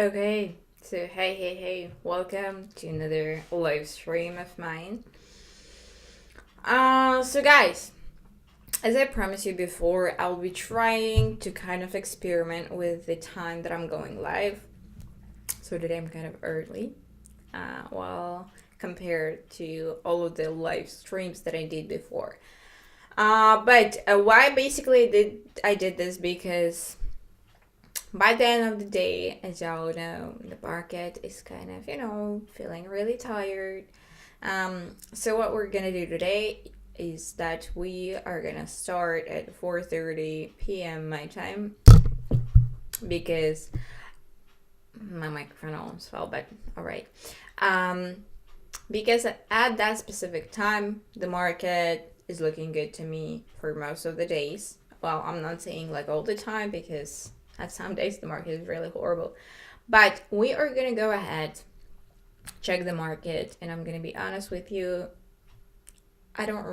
Okay, so hey, welcome to another live stream of mine. So guys, as I promised you before, I'll be trying to kind of experiment with the time that I'm going live. So today I'm kind of early, well, compared to all of the live streams that I did before. But why basically I did this because by the end of the day, as y'all know, the market is kind of, feeling really tired. So what we're gonna do today is that we are gonna start at 4:30 p.m. my time because my microphone almost fell, but all right. Um, because at that specific time, the market is looking good to me for most of the days. Well, I'm not saying like all the time because at some days the market is really horrible. But we are gonna go ahead, check the market, and I'm gonna be honest with you. I didn't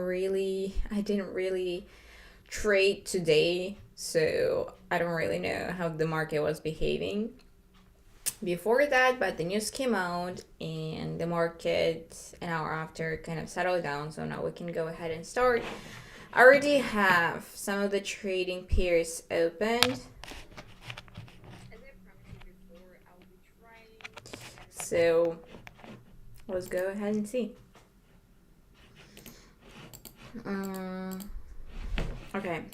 really trade today, so I don't really know how the market was behaving before that, but the news came out and the market an hour after kind of settled down, so now we can go ahead and start. I already have some of the trading pairs opened. So let's go ahead and see. Okay.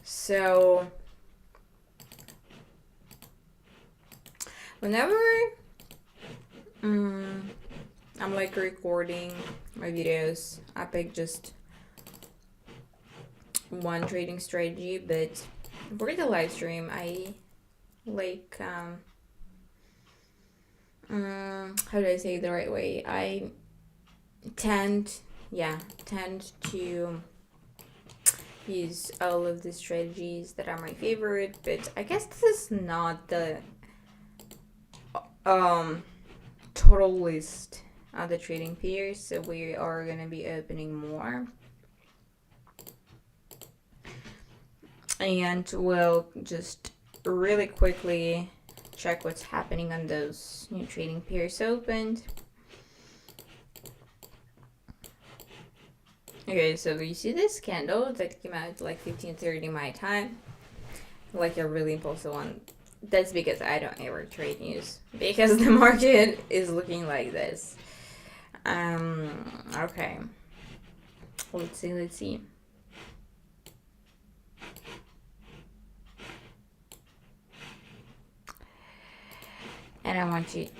So whenever I'm like recording my videos, I pick just one trading strategy, but for the live stream, I like how do I say it the right way? I tend to use all of the strategies that are my favorite, but I guess this is not the total list of the trading pairs, so we are gonna be opening more. And we'll just really quickly check what's happening on those new trading pairs opened. Okay, so you see this candle that came out like 15:30 my time, like a really impulsive one. That's because I don't ever trade news because the market is looking like this. Okay. Let's see. And I want you to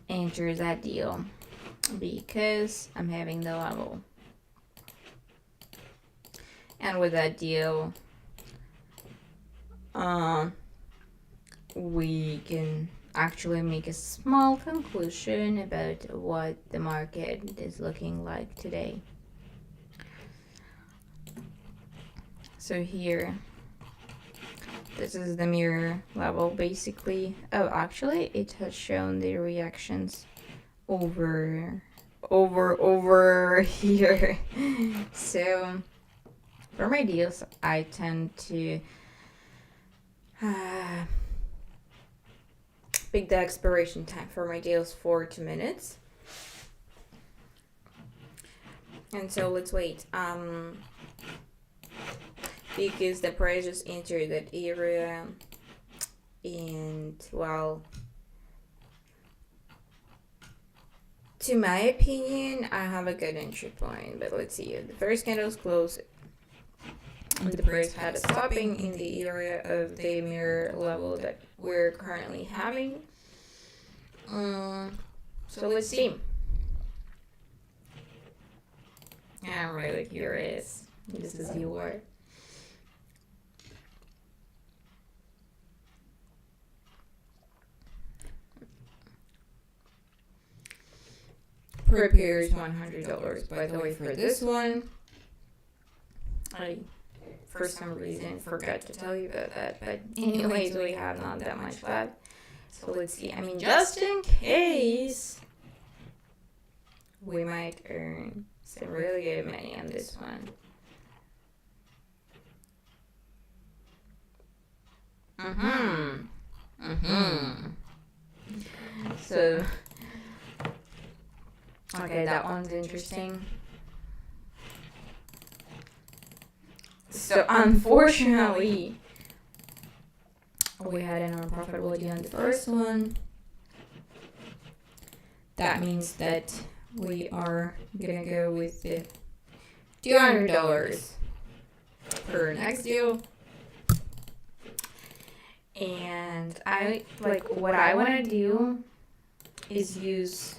enter that deal because I'm having the level. And with that deal, we can actually make a small conclusion about what the market is looking like today. So here, this is the mirror level basically. Oh, actually it has shown the reactions over here. So for my deals, I tend to pick the expiration time for my deals for 2 minutes. And so let's wait. Because the price just entered that area, and well, to my opinion, I have a good entry point. But let's see. The first candle's closed. And the price had a stopping in the area of the mirror level that we're currently having. So let's see. I'm really curious. This is your. Prepares $100. By the way, for this one, I for some reason forgot to tell you about that. But anyways, we have not that much left. So let's see. I mean, just in case, we might earn some really good money on this one. So, okay, that one's interesting. So, unfortunately, we had a non-profitability on the first one. That means that we are gonna go with the $200 per next deal. And I like what I want to do is use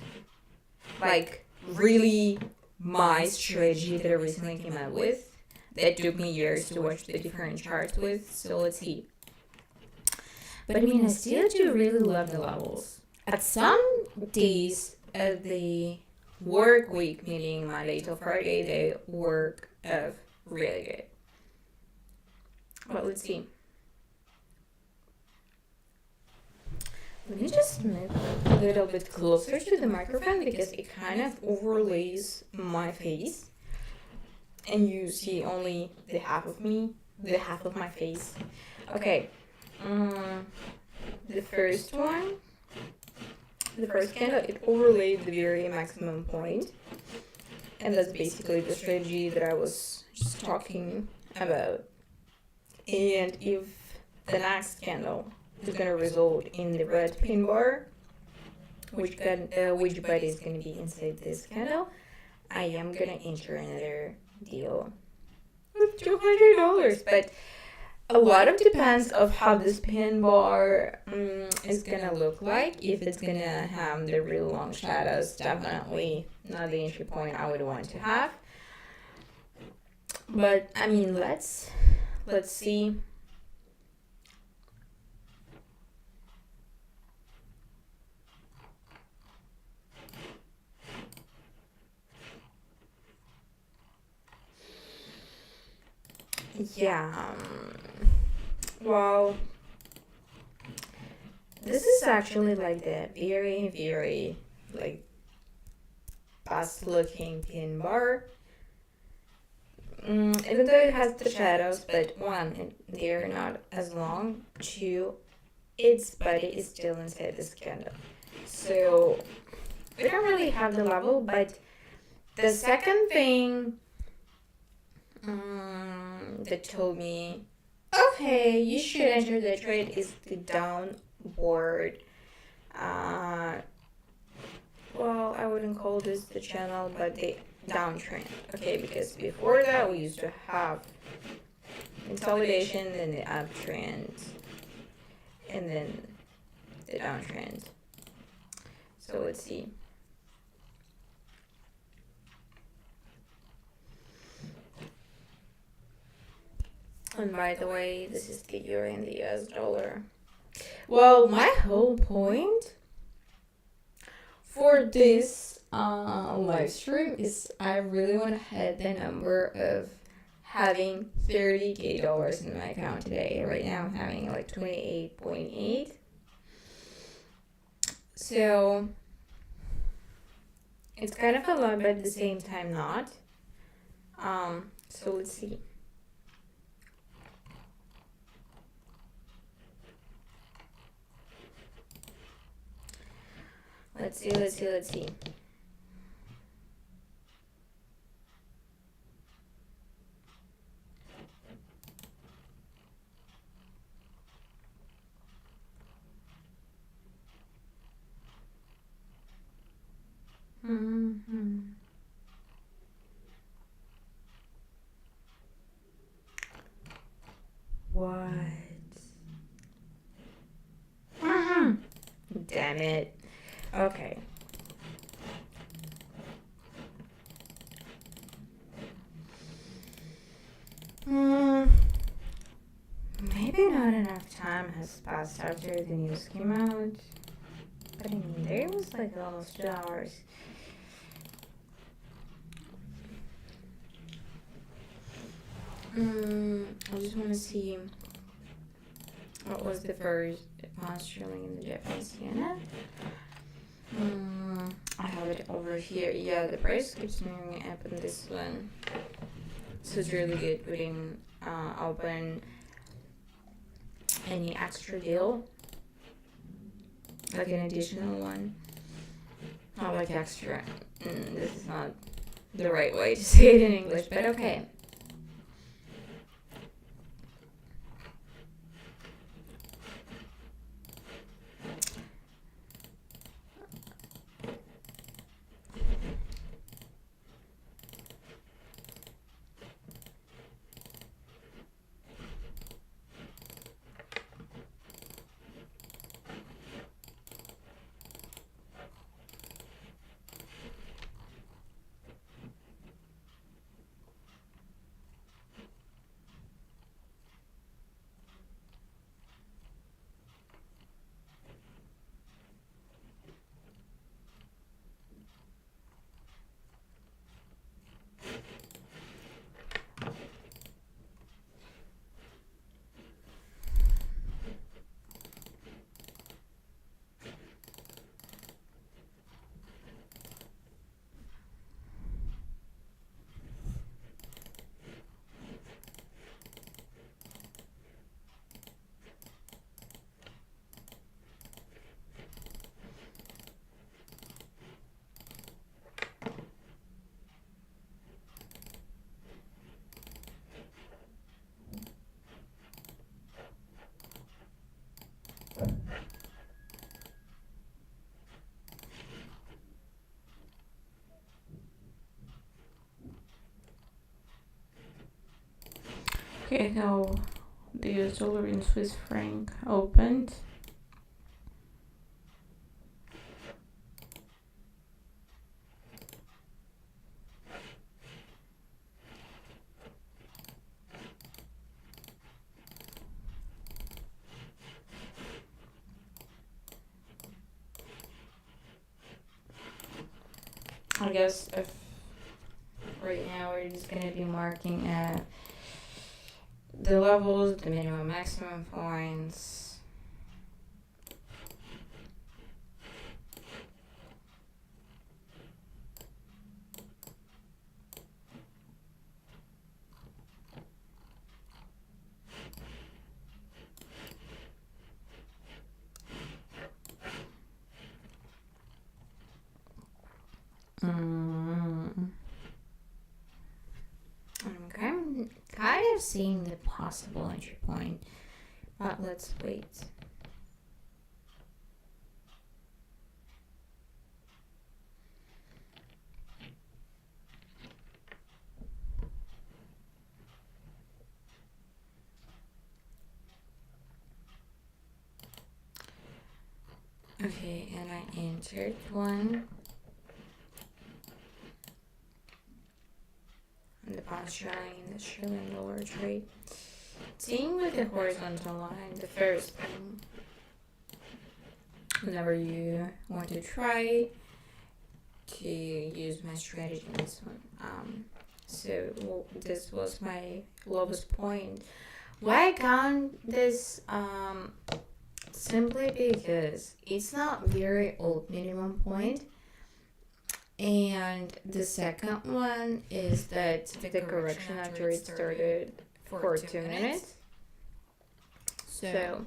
like really my strategy that I recently came up with that took me years to watch the different charts with. So let's see. But I mean, I still do really love the levels. At some days of the work week, meaning Monday till Friday, they work really good. But let's see. Let me just move a little bit closer to the microphone because it kind of overlays my face and you see only the half of me, the half of my face. Okay, the first one, the first candle, it overlaid the very maximum point, and that's basically the strategy that I was just talking about. And if the next candle is going to result in the red pin bar, which bud is going to be inside this candle, I am going to enter another deal with $200. But a lot of depends of how this pin bar is going to look like. If it's going to have the real long shadows, definitely not the entry point I would want to have. But I mean, let's see. Yeah. Well, this is actually like the very, very like best looking pin bar. Even though it has the shadows, but one, they're not as long. Two, its body is still inside this candle. So we don't really have the level, but the second thing that told me, okay, you should enter the trade is the downward. Well, I wouldn't call this the channel, but the downtrend. Okay, because before that we used to have consolidation, then the uptrend, and then the downtrend. So let's see. And by the way, this is the euro and the US dollar. Well, my whole point for this live stream is I really want to hit the number of having $30,000 in my account today. Right now I'm having like 28.8. So it's kind of a lot, but at the same time not. So let's see. Let's see. What? Damn it. Okay. Maybe not enough time has passed after the news came out. But I mean, there was like almost 2 hours. I just want to see what was the first pound sterling in the Japanese yen. I have it over here. Yeah, the price keeps moving up in this one. So it's really good. We didn't open any extra deal. like an additional one. Not like extra. This is not the right way to say it in English, but okay. Okay, how the US dollar in Swiss franc opened. I guess if right now we're just gonna be marking the levels, the minimum maximum points. Okay, I'm kind of seeing the possible entry point, but let's wait. Okay, and I entered one. And the past showing the Australian dollar trade. Seeing with the horizontal line, the first thing, whenever you want to try to use my strategy in this one. So this was my lowest point. Why I count this? Simply because it's not very old minimum point. And the second one is that the correction after it started for 2 minutes. So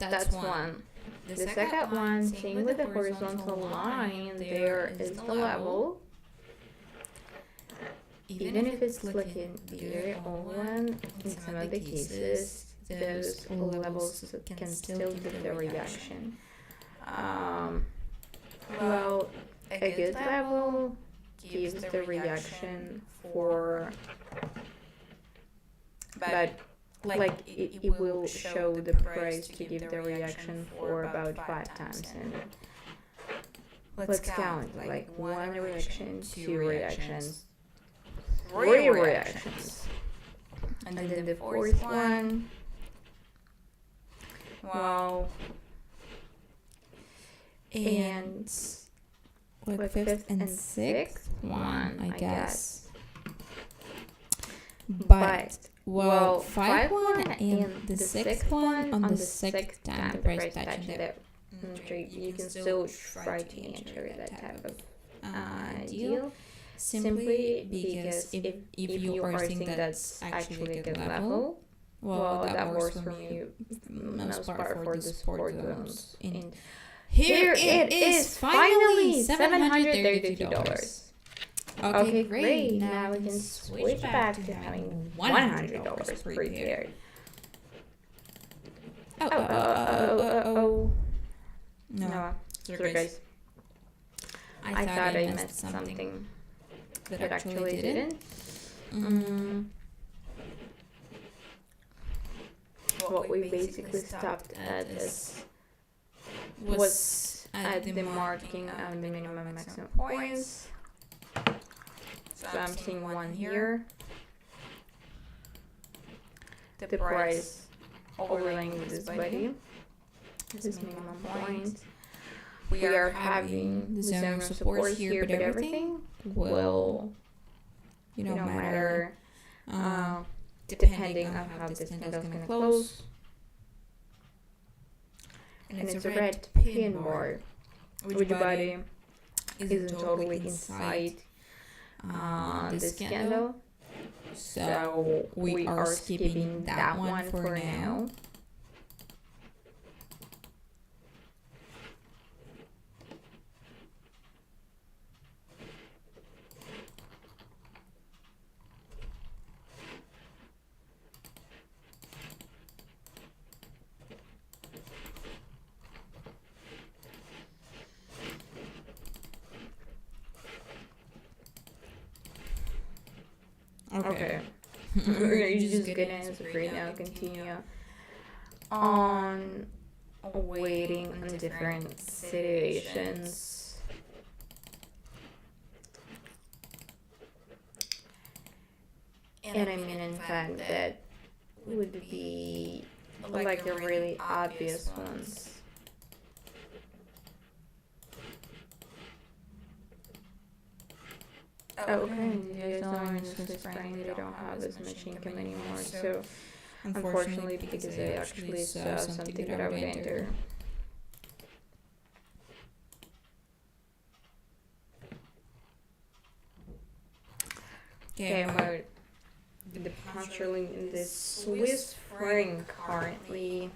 that's one. The second one, same with the horizontal line, there is the level. Even if it's like a very old one, in some of the cases, those levels can still give the reaction. Well, a good level gives the reaction for, but like it will show the price to give the reaction for about 5 times. And let's count like 1 reaction, 2 reactions, 3 reactions, and then the fourth one. Wow. And like fifth and sixth one, I guess. But well, 5-1 and the 6-1 on the 6th time the price touching the entry, you can still try to enter that type of deal. Simply because if you are seeing that's actually a good level, well, that works for me most part for the support zones in Here it is, finally, $732. Okay, great. Now we can switch back to having $100 prepared. Oh. No, sorry guys. I thought I missed something that actually didn't. What we basically stopped at was at the marking of the minimum and maximum points. So I'm seeing one here. The price overlaying this body. This is minimum point. We are having the zone of support here, but everything will, matter depending on how this candle is going to close. And it's a red pin bar, which body isn't totally inside this candle. So we are skipping that one for now. Okay. We're just gonna answer right now. Continue on waiting on different situations. And I mean, in fact, that would be like the really obvious ones. Okay, there's no one Swiss franc. They don't have as much income anymore. So, unfortunately, because I actually saw something that I would enter. Okay, I'm the puncturing in this Swiss franc currently.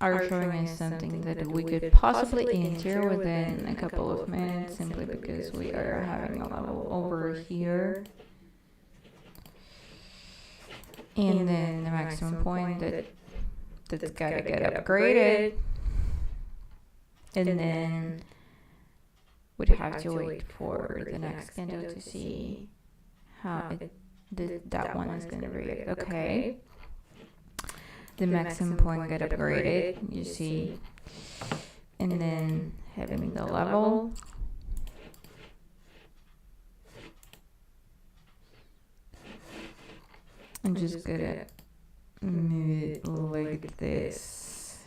Are showing us something that we could possibly enter within a couple of minutes, simply because we are having a level over here. And then the maximum point that's gotta get upgraded. And then we'd have to wait for the next candle to see how that one is gonna react. Okay. The maximum point got upgraded, you see, and then having the level. I'm just gonna move it like this.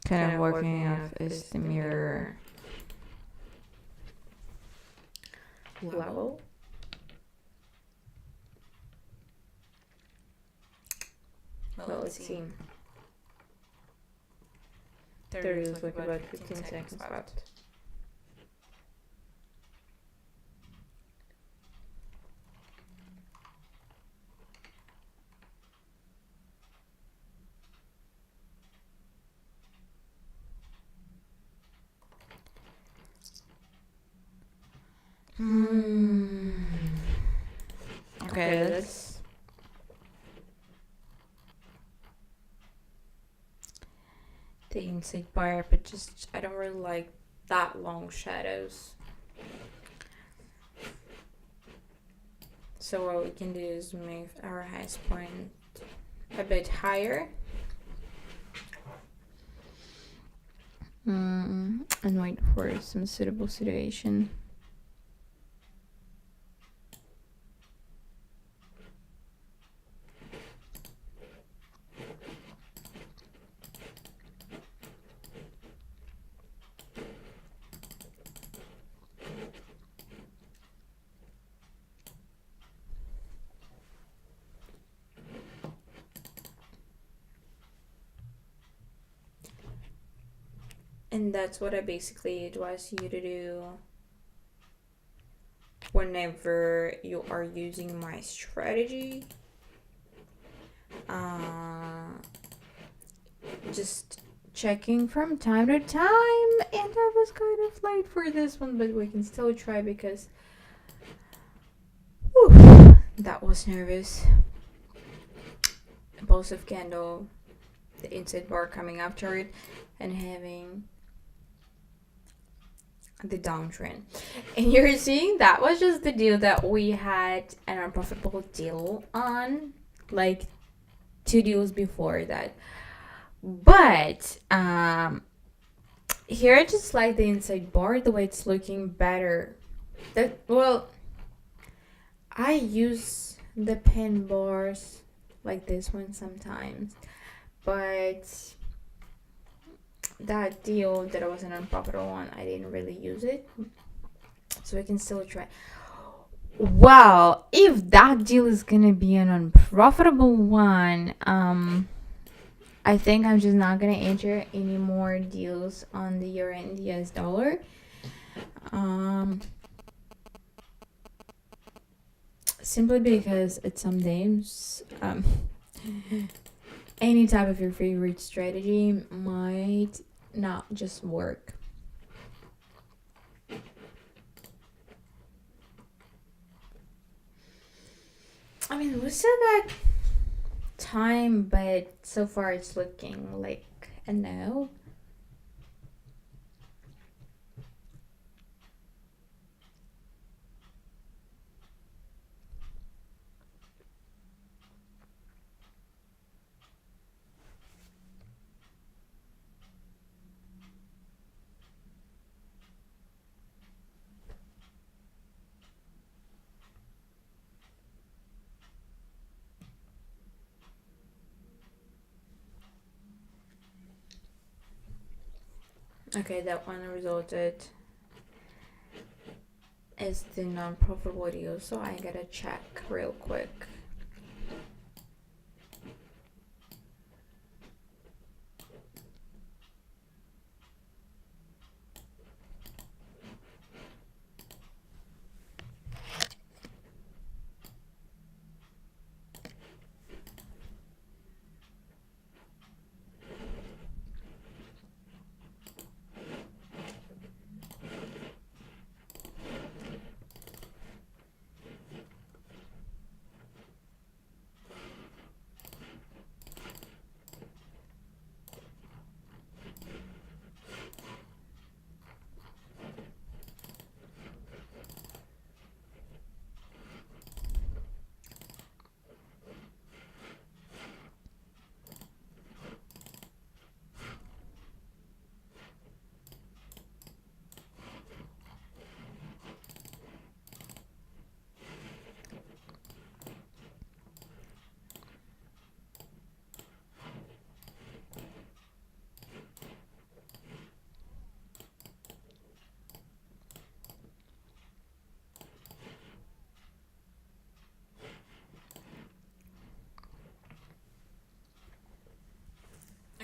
Kind of working off as the mirror level. Well, let's see. There is like about 15 seconds left. Okay, that's the inside bar, but just I don't really like that long shadows. So what we can do is move our highest point a bit higher. And wait for some suitable situation. And that's what I basically advise you to do whenever you are using my strategy. Just checking from time to time, and I was kind of late for this one, but we can still try because that was nervous. Impulsive candle, the inside bar coming after it, and having the downtrend. And you're seeing that was just the deal that we had an unprofitable deal on, like 2 deals before that. But here I just like the inside bar, the way it's looking better. I use the pen bars like this one sometimes, but that deal that was an unprofitable one, I didn't really use it, so I can still try. Wow, if that deal is gonna be an unprofitable one, I think I'm just not gonna enter any more deals on the year-end US dollar. Simply because at some days, any type of your favorite strategy might not just work. I mean, we still got time, but so far it's looking like a no. Okay, that one resulted as the non-profitable deal, so I gotta check real quick.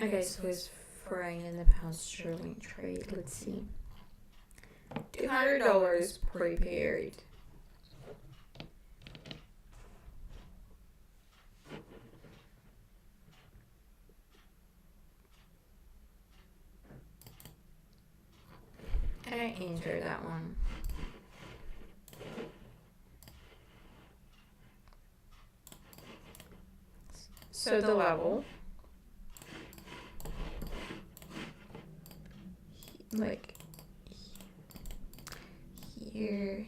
Okay, so it's frying in the pound sterling trade. Let's see. $200 prepared. I enter that one. So the level, like here,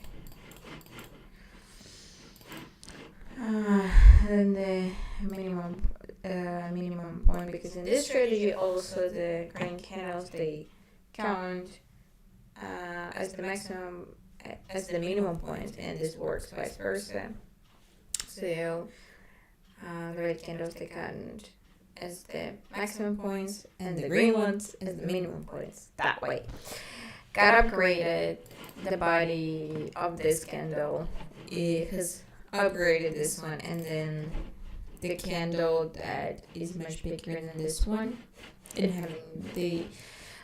and the minimum point, because in this strategy also the green candles they count as the maximum as the minimum point, and this works vice versa. So the red candles they count as the maximum points and the green ones as the minimum points. That way. Got upgraded the body of this candle. It has upgraded this one, and then the candle that is much bigger than this one, and having the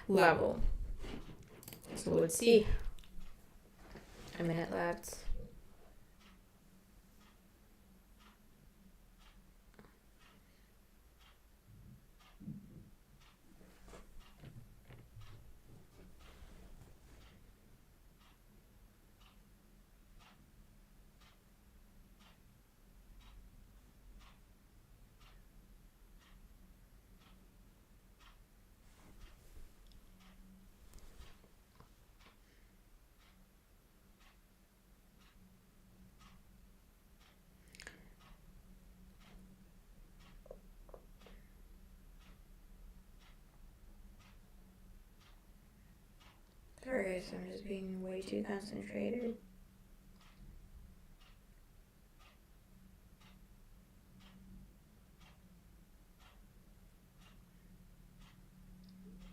level. So let's see. A minute left. Sorry guys, I'm just being way too concentrated.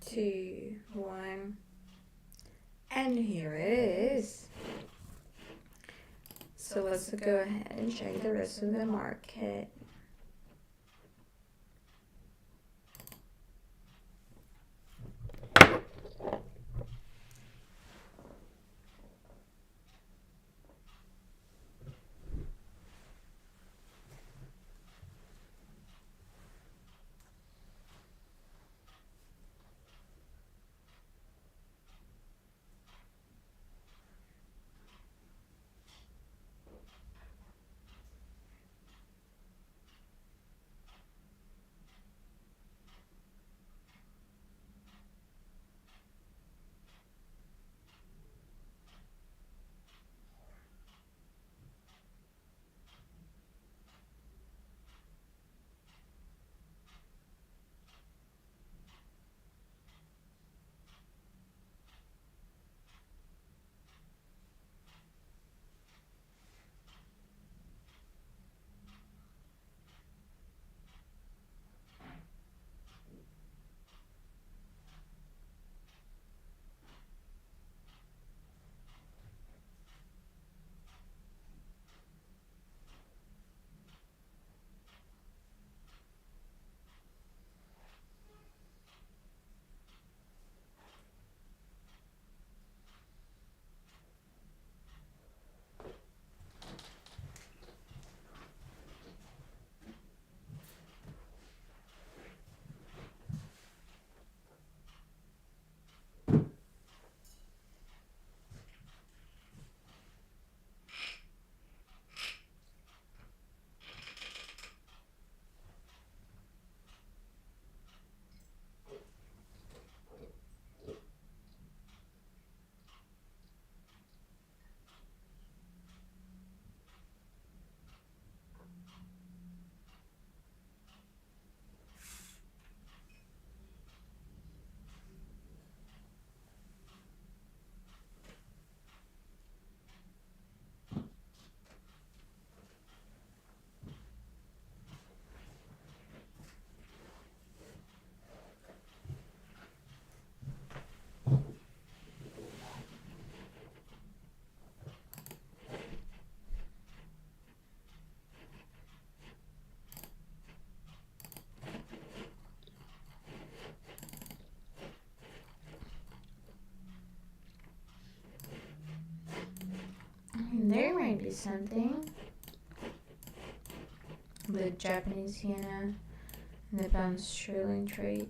Two, one, and here it is. So let's go ahead and check the rest of the market. There might be something. The Japanese yen and the pound sterling trade.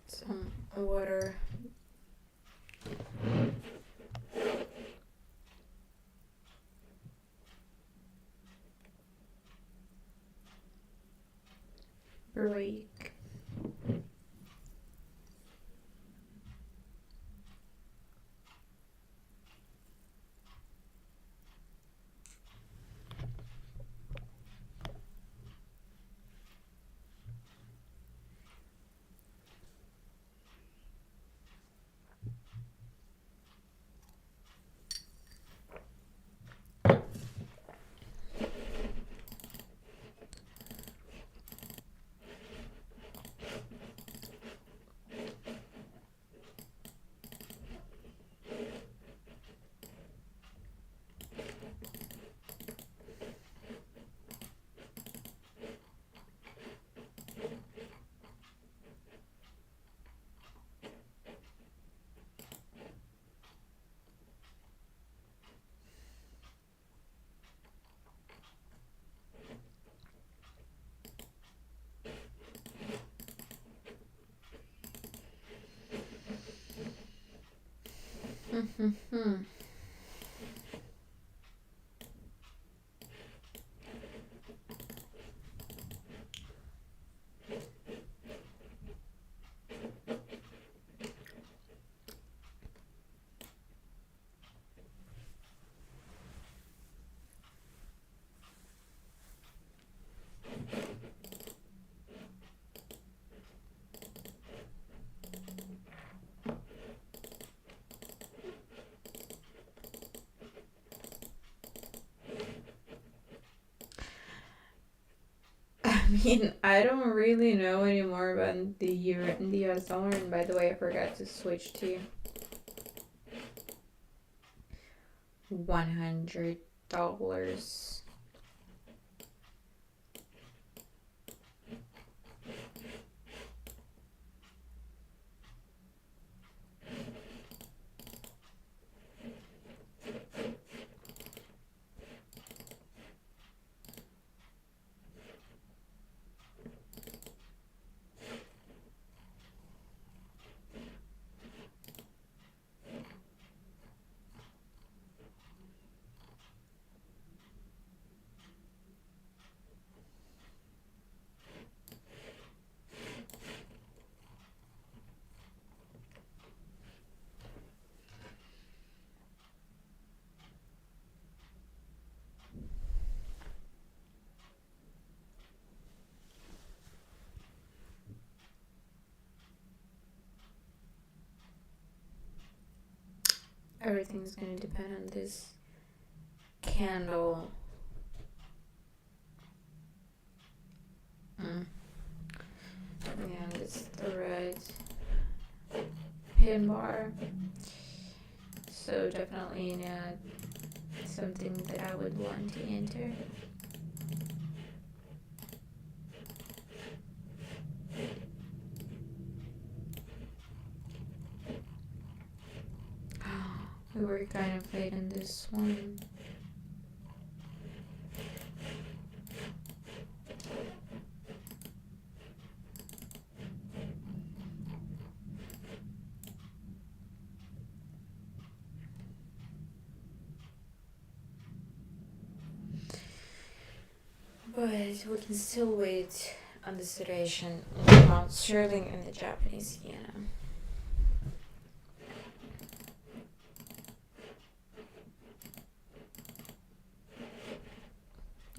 Some water. break. I mean, I don't really know anymore about the euro and the US dollar. And by the way, I forgot to switch to $100. Everything's gonna depend on this candle. Yeah, it's the red pin bar. So definitely not something that I would want to enter. We were kind of late in this one. But we can still wait on the situation in the pound sterling and the Japanese yen.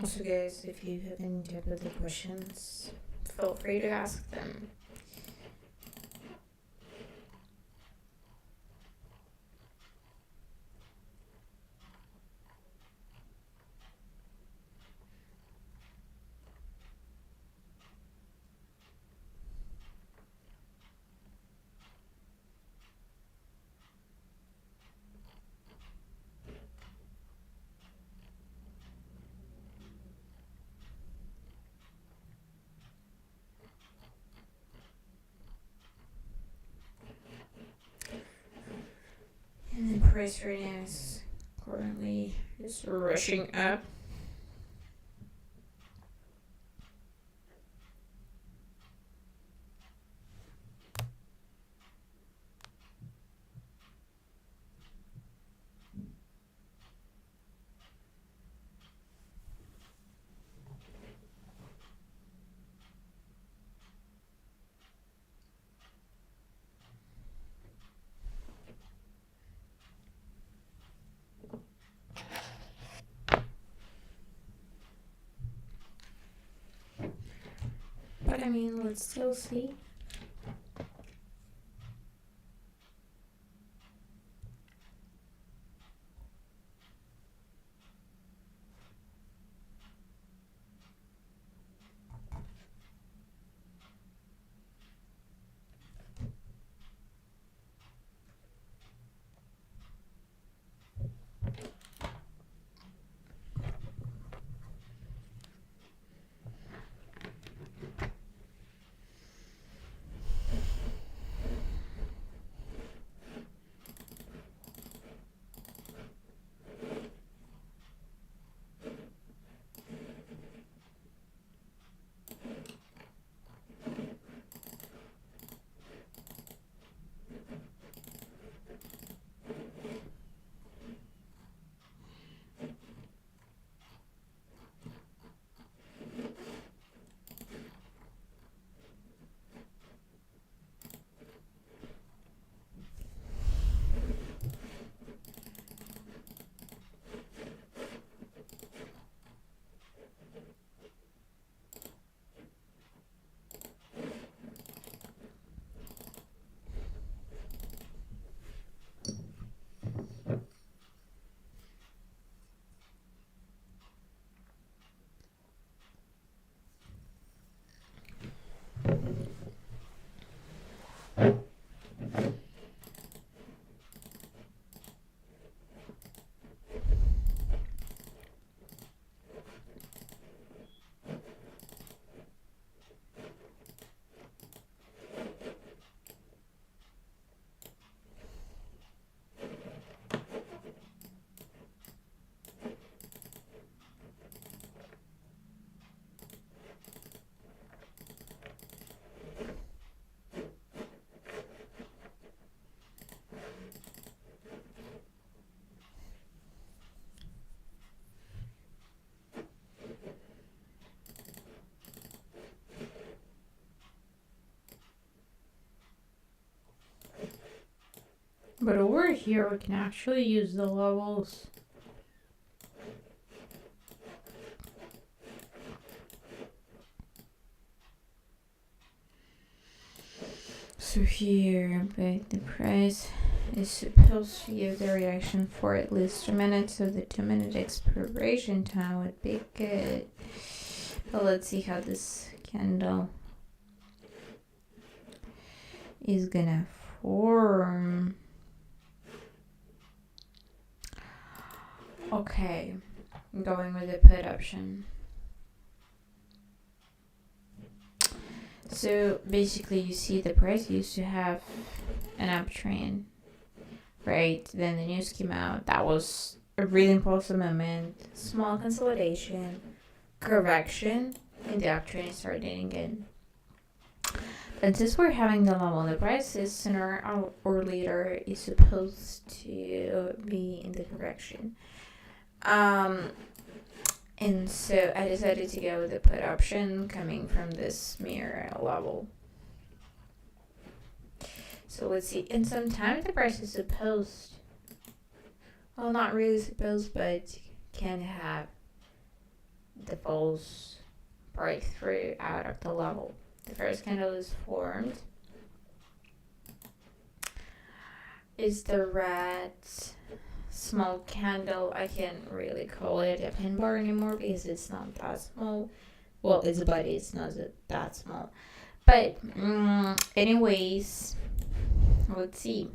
Also, guys, if you have any technical questions, feel free to ask them. And the price right now is currently just rushing up. mean, let's still see. But over here, we can actually use the levels. So here, but the price is supposed to give the reaction for at least 2 minutes, so the 2-minute expiration time would be good. But let's see how this candle is gonna form. Okay, I'm going with the put option. So basically, you see the price used to have an uptrend, right? Then the news came out. That was a really impulsive moment, small consolidation, correction, and the uptrend started again. And since we're having the level, the price is sooner or later is supposed to be in the correction. And so I decided to go with the put option coming from this mirror level. So let's see. And sometimes the price is supposed, well, not really supposed, but can have the false breakthrough out of the level. The first candle is formed. Is the red small candle. I can't really call it a pin bar anymore because it's not that small. Well, it's a body, it's not that small. But anyways, let's see.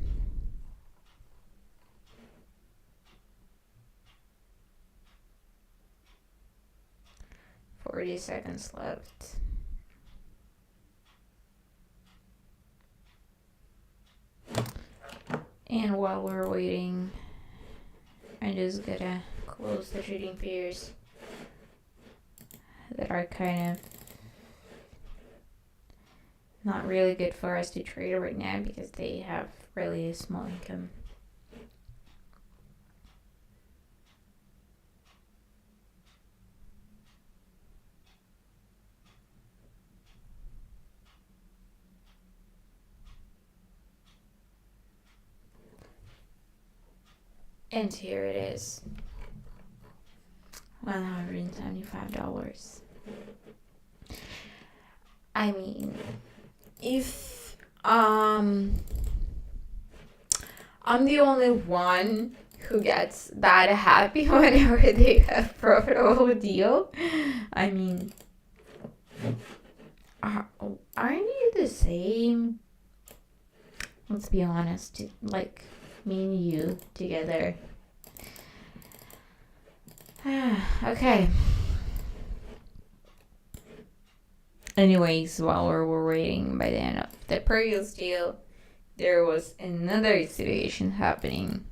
40 seconds left. And while we're waiting, I'm just gonna close the trading pairs that are kind of not really good for us to trade right now because they have really a small income. And here it is, $175. I mean, if I'm the only one who gets that happy whenever they have a profitable deal, I mean, aren't you the same? Let's be honest, like me and you together. Okay. Anyways, while we were waiting, by the end of the previous deal, there was another situation happening.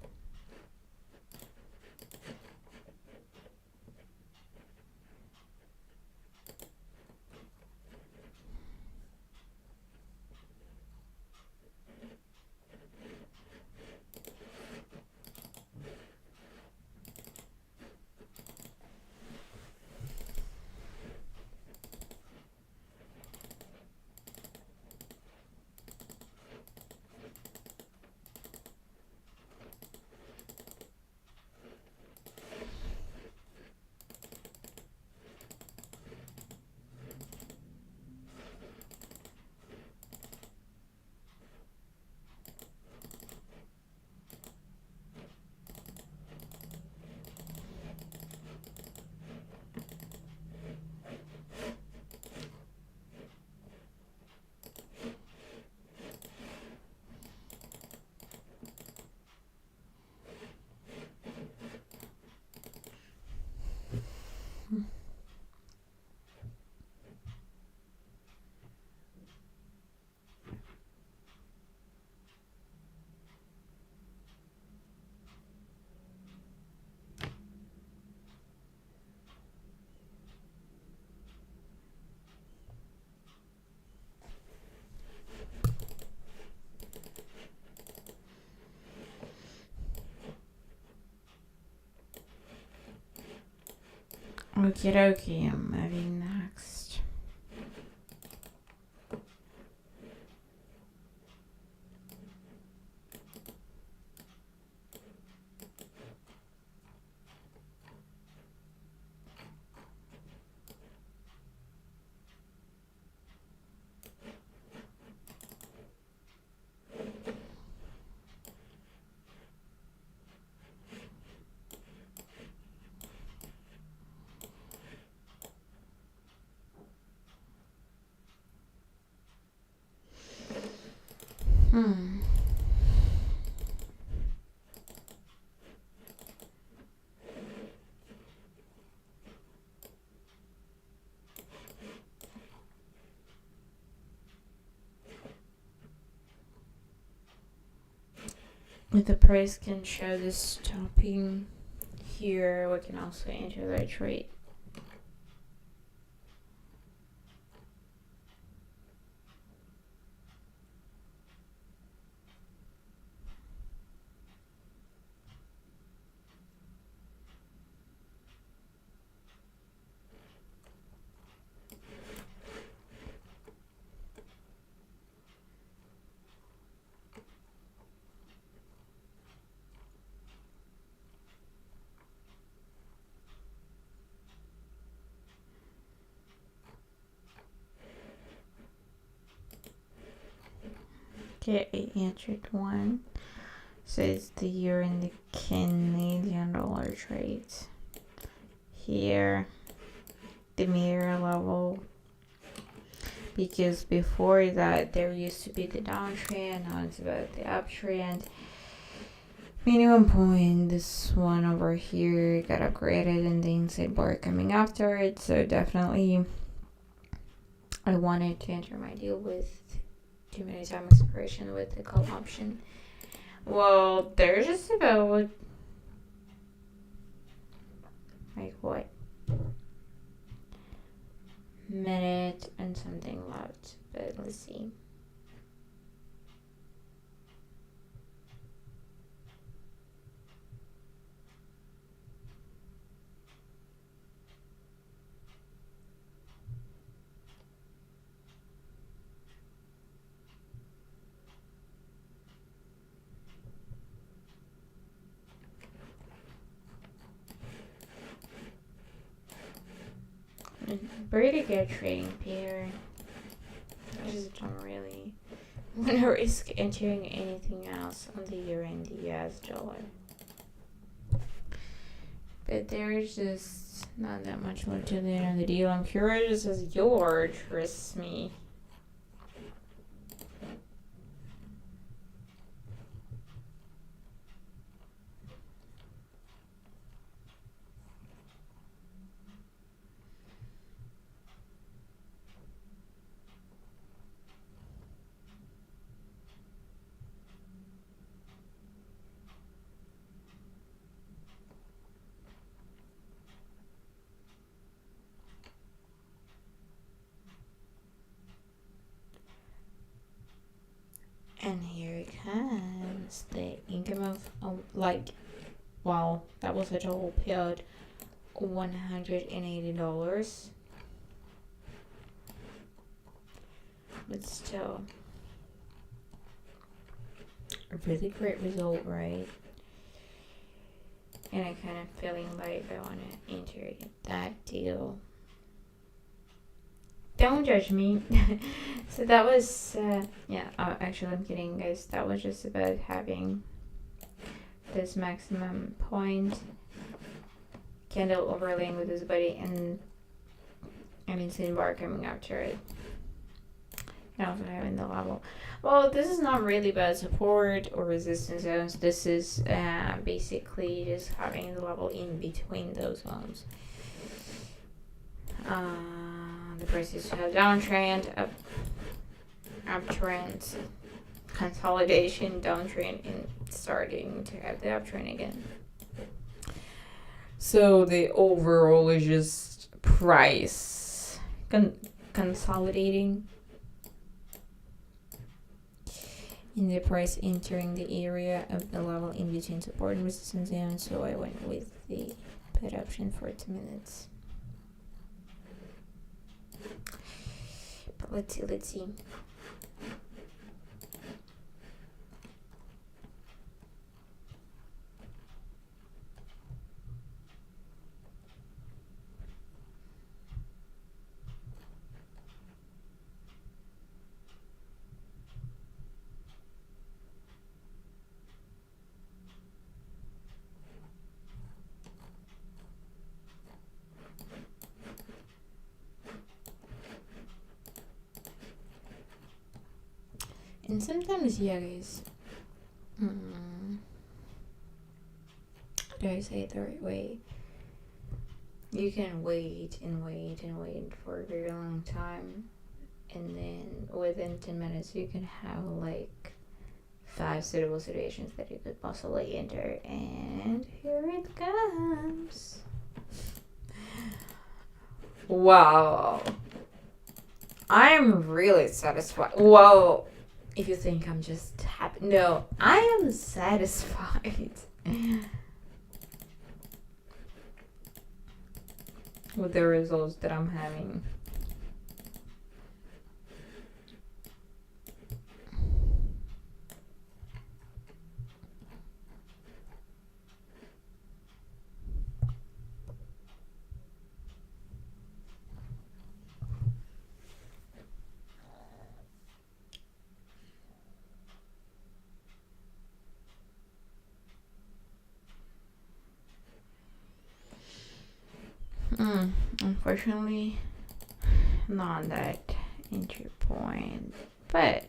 Okie dokie, I'm moving next. If the price can show the stopping here, we can also enter the trade. Okay, I entered one. So it's the euro and the Canadian dollar trade. Here, the mirror level. Because before that, there used to be the downtrend, now it's about the uptrend. Minimum point, this one over here got upgraded and the inside bar coming after it. So definitely, I wanted to enter my deal with 2 minute time expiration with the call option. Well, there's just about like what, minute and something left, but let's see. Pretty good trading pair. just don't really want to risk entering anything else on the euro and the US dollar. But there's just not that much more to the end of the deal. I'm curious as your interests me. And here it comes, the income of, wow, that was a total payout, $180. But still, a really great result, right? And I kind of feeling like I want to enter that deal. Don't judge me. So that was, actually I'm kidding, guys. That was just about having this maximum point candle overlaying with this body and an insane bar coming after it. And also having the level. Well, this is not really about support or resistance zones. This is basically just having the level in between those zones. The price is a downtrend, uptrend, consolidation, downtrend, and starting to have the uptrend again. So the overall is just price consolidating. In the price entering the area of the level in between support and resistance zone, so I went with the put option for 2 minutes. But let's see. And sometimes, yeah, guys. Do I say it the right way? You can wait and wait and wait for a very long time, and then within 10 minutes, you can have like 5 suitable situations that you could possibly enter, and here it comes. Wow. I'm really satisfied. Wow. If you think I'm just happy. No, I am satisfied with the results that I'm having. Unfortunately, not that entry point, but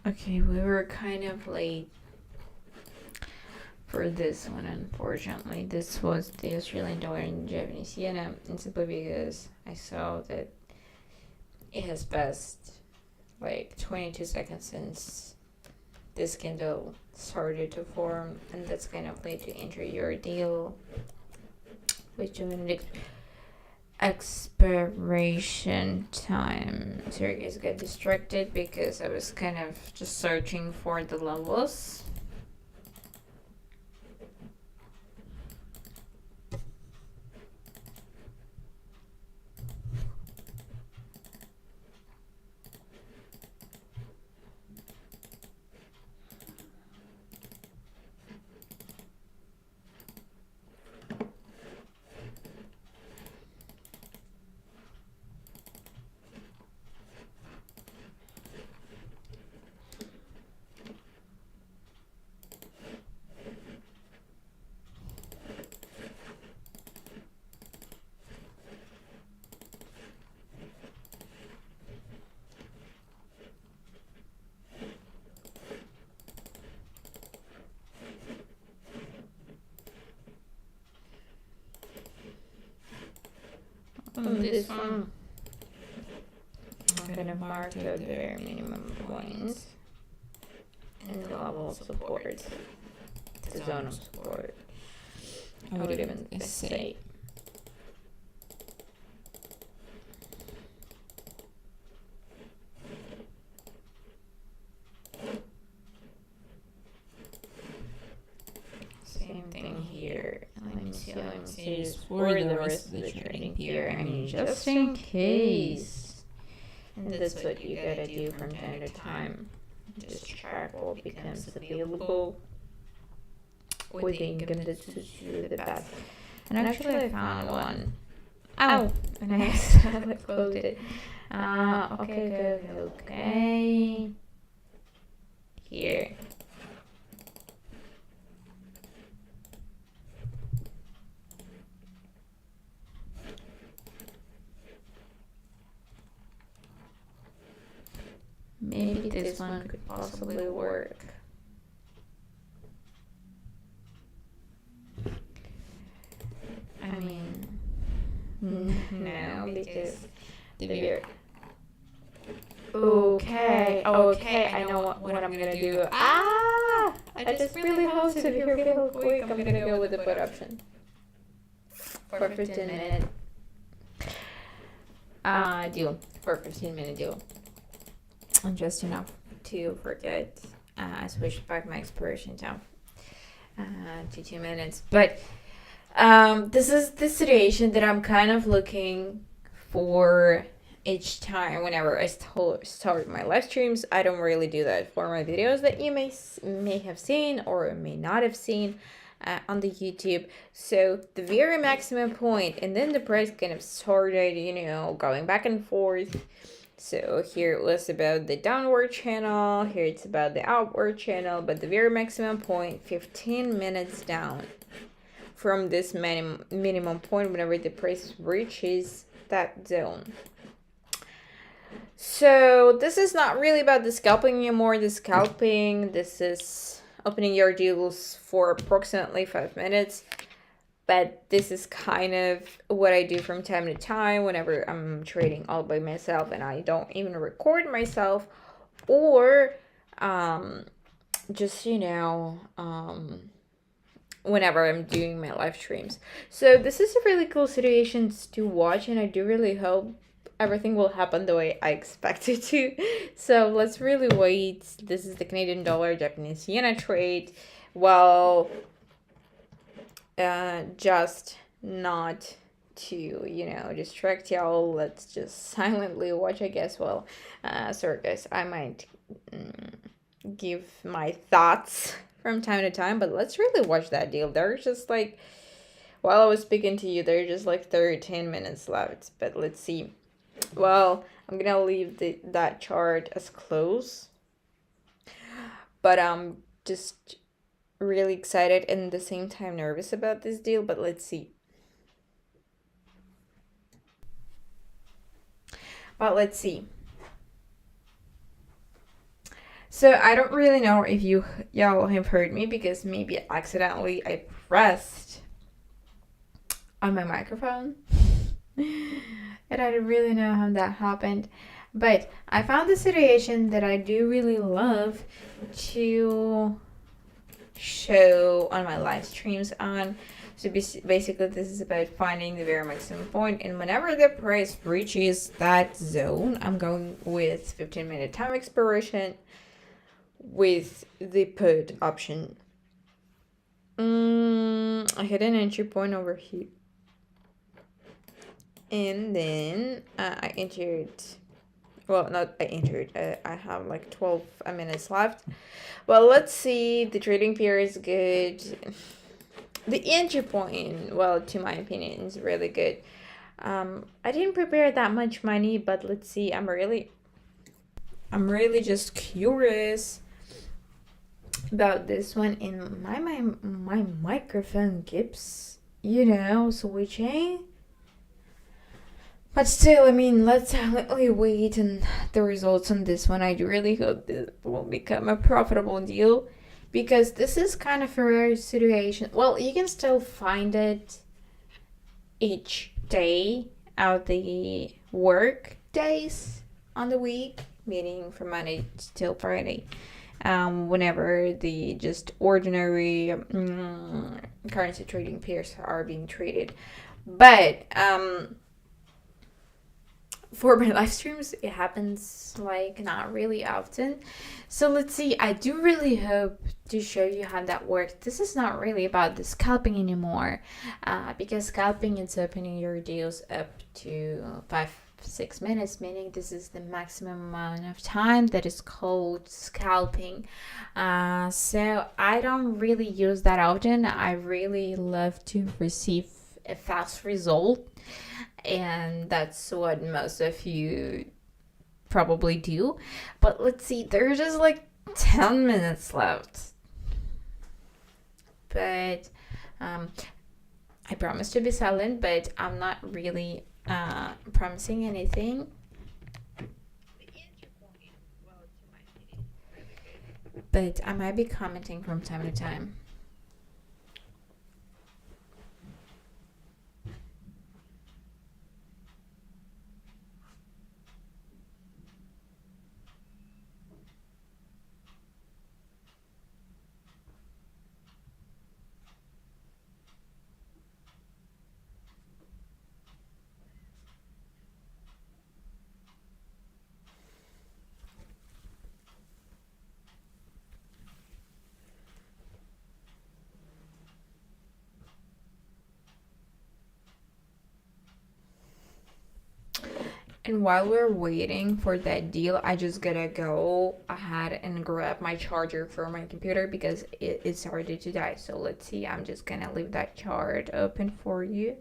okay, we were kind of late for this one. Unfortunately, this was the Australian dollar and Japanese yen, and simply because I saw that it has passed like 22 seconds since this candle started to form, and that's kind of late to enter your deal with 2 minute expiration time. So you guys get distracted because I was kind of just searching for the levels. on this one, I'm gonna mark out the very minimum points and the level of support, the zone of support. I would even say. Same thing here. Let me see this for the rest of the trading here. I mean, just in case. And that's what you gotta do from time to time. Just track what becomes available with the income that suits you the best. And actually, I found one. Oh, and I accidentally closed it. Okay. Here. Maybe this one could possibly work. I mean, no, because the beard. Okay, I know what I'm gonna do. I just really hope to be real quick. I'm gonna go with the put option for 15 minute deal. For 15-minute deal. And just enough to forget. I switched back my expiration time to 2 minutes. But this is the situation that I'm kind of looking for each time whenever I start my live streams. I don't really do that for my videos that you may have seen or may not have seen on the YouTube. So the very maximum point, and then the price kind of started, going back and forth. So here it was about the downward channel, here it's about the outward channel, but the very maximum point, 15 minutes down from this minimum point whenever the price reaches that zone. So this is not really about the scalping anymore. This is opening your deals for approximately 5 minutes. But this is kind of what I do from time to time whenever I'm trading all by myself and I don't even record myself, or just whenever I'm doing my live streams. So this is a really cool situation to watch, and I do really hope everything will happen the way I expect it to. So let's really wait. This is the Canadian dollar, Japanese yen trade. Well, just not to distract y'all, let's just silently watch, I guess. Well, sorry guys, I might give my thoughts from time to time, but let's really watch that deal. There's just while I was speaking to you, there's just 13 minutes left, but let's see. Well, I'm gonna leave that chart as close, but I'm just really excited and at the same time nervous about this deal, but let's see. So I don't really know if y'all have heard me, because maybe accidentally I pressed on my microphone and I don't really know how that happened. But I found the situation that I do really love to show on my live streams on. So basically this is about finding the very maximum point, and whenever the price reaches that zone, I'm going with 15-minute time expiration with the put option. I had an entry point over here, and then I entered. Well, not I entered. I have 12 minutes left. Well, let's see. The trading period is good. The entry point, well, to my opinion, is really good. I didn't prepare that much money, but let's see. I'm really just curious about this one. And my microphone keeps, switching. But still, let's silently wait and the results on this one. I do really hope this will become a profitable deal, because this is kind of a rare situation. Well, you can still find it each day out the work days on the week, meaning from Monday till Friday. Whenever the just ordinary currency trading pairs are being traded. But for my live streams, it happens like not really often. So let's see. I do really hope to show you how that works. This is not really about the scalping anymore, because scalping is opening your deals up to 5-6 minutes, meaning this is the maximum amount of time that is called scalping. So I don't really use that often. I really love to receive a fast result, and that's what most of you probably do. But let's see, there's just like 10 minutes left. But I promise to be silent, but I'm not really promising anything. But I might be commenting from time to time. And while we're waiting for that deal, I just gotta go ahead and grab my charger for my computer because it started to die. So let's see, I'm just gonna leave that chart open for you.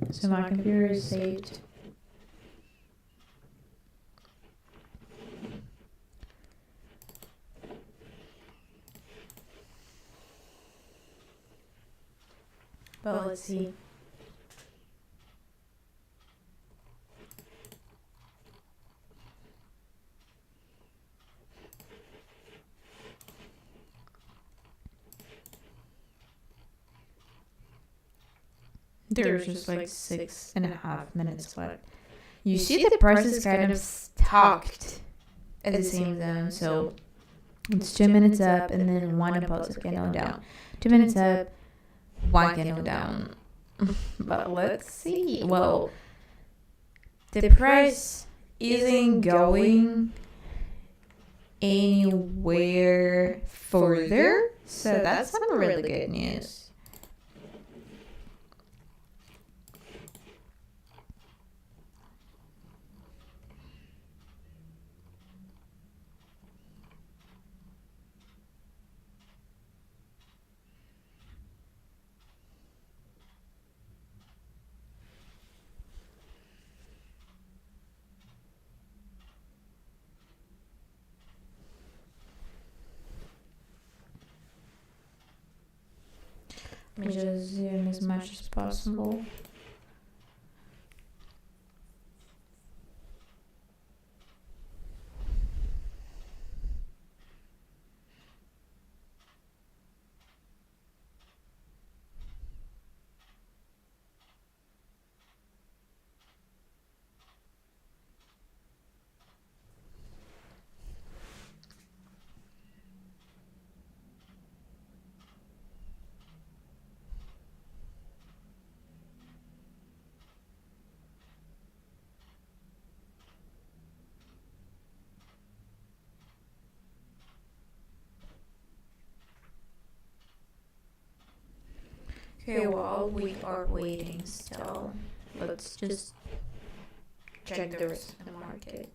So my computer is saved. But let's see. There's just like 6.5 minutes left. you see the process kind of stopped at the same zone. So it's 2 minutes up and then one impulsive candle down. 2 minutes up, one candle down. But let's see. Well, the price isn't going anywhere further, so that's some really good news. Let me just zoom as much as possible. Okay, while we are waiting still, let's just check the rest of the market.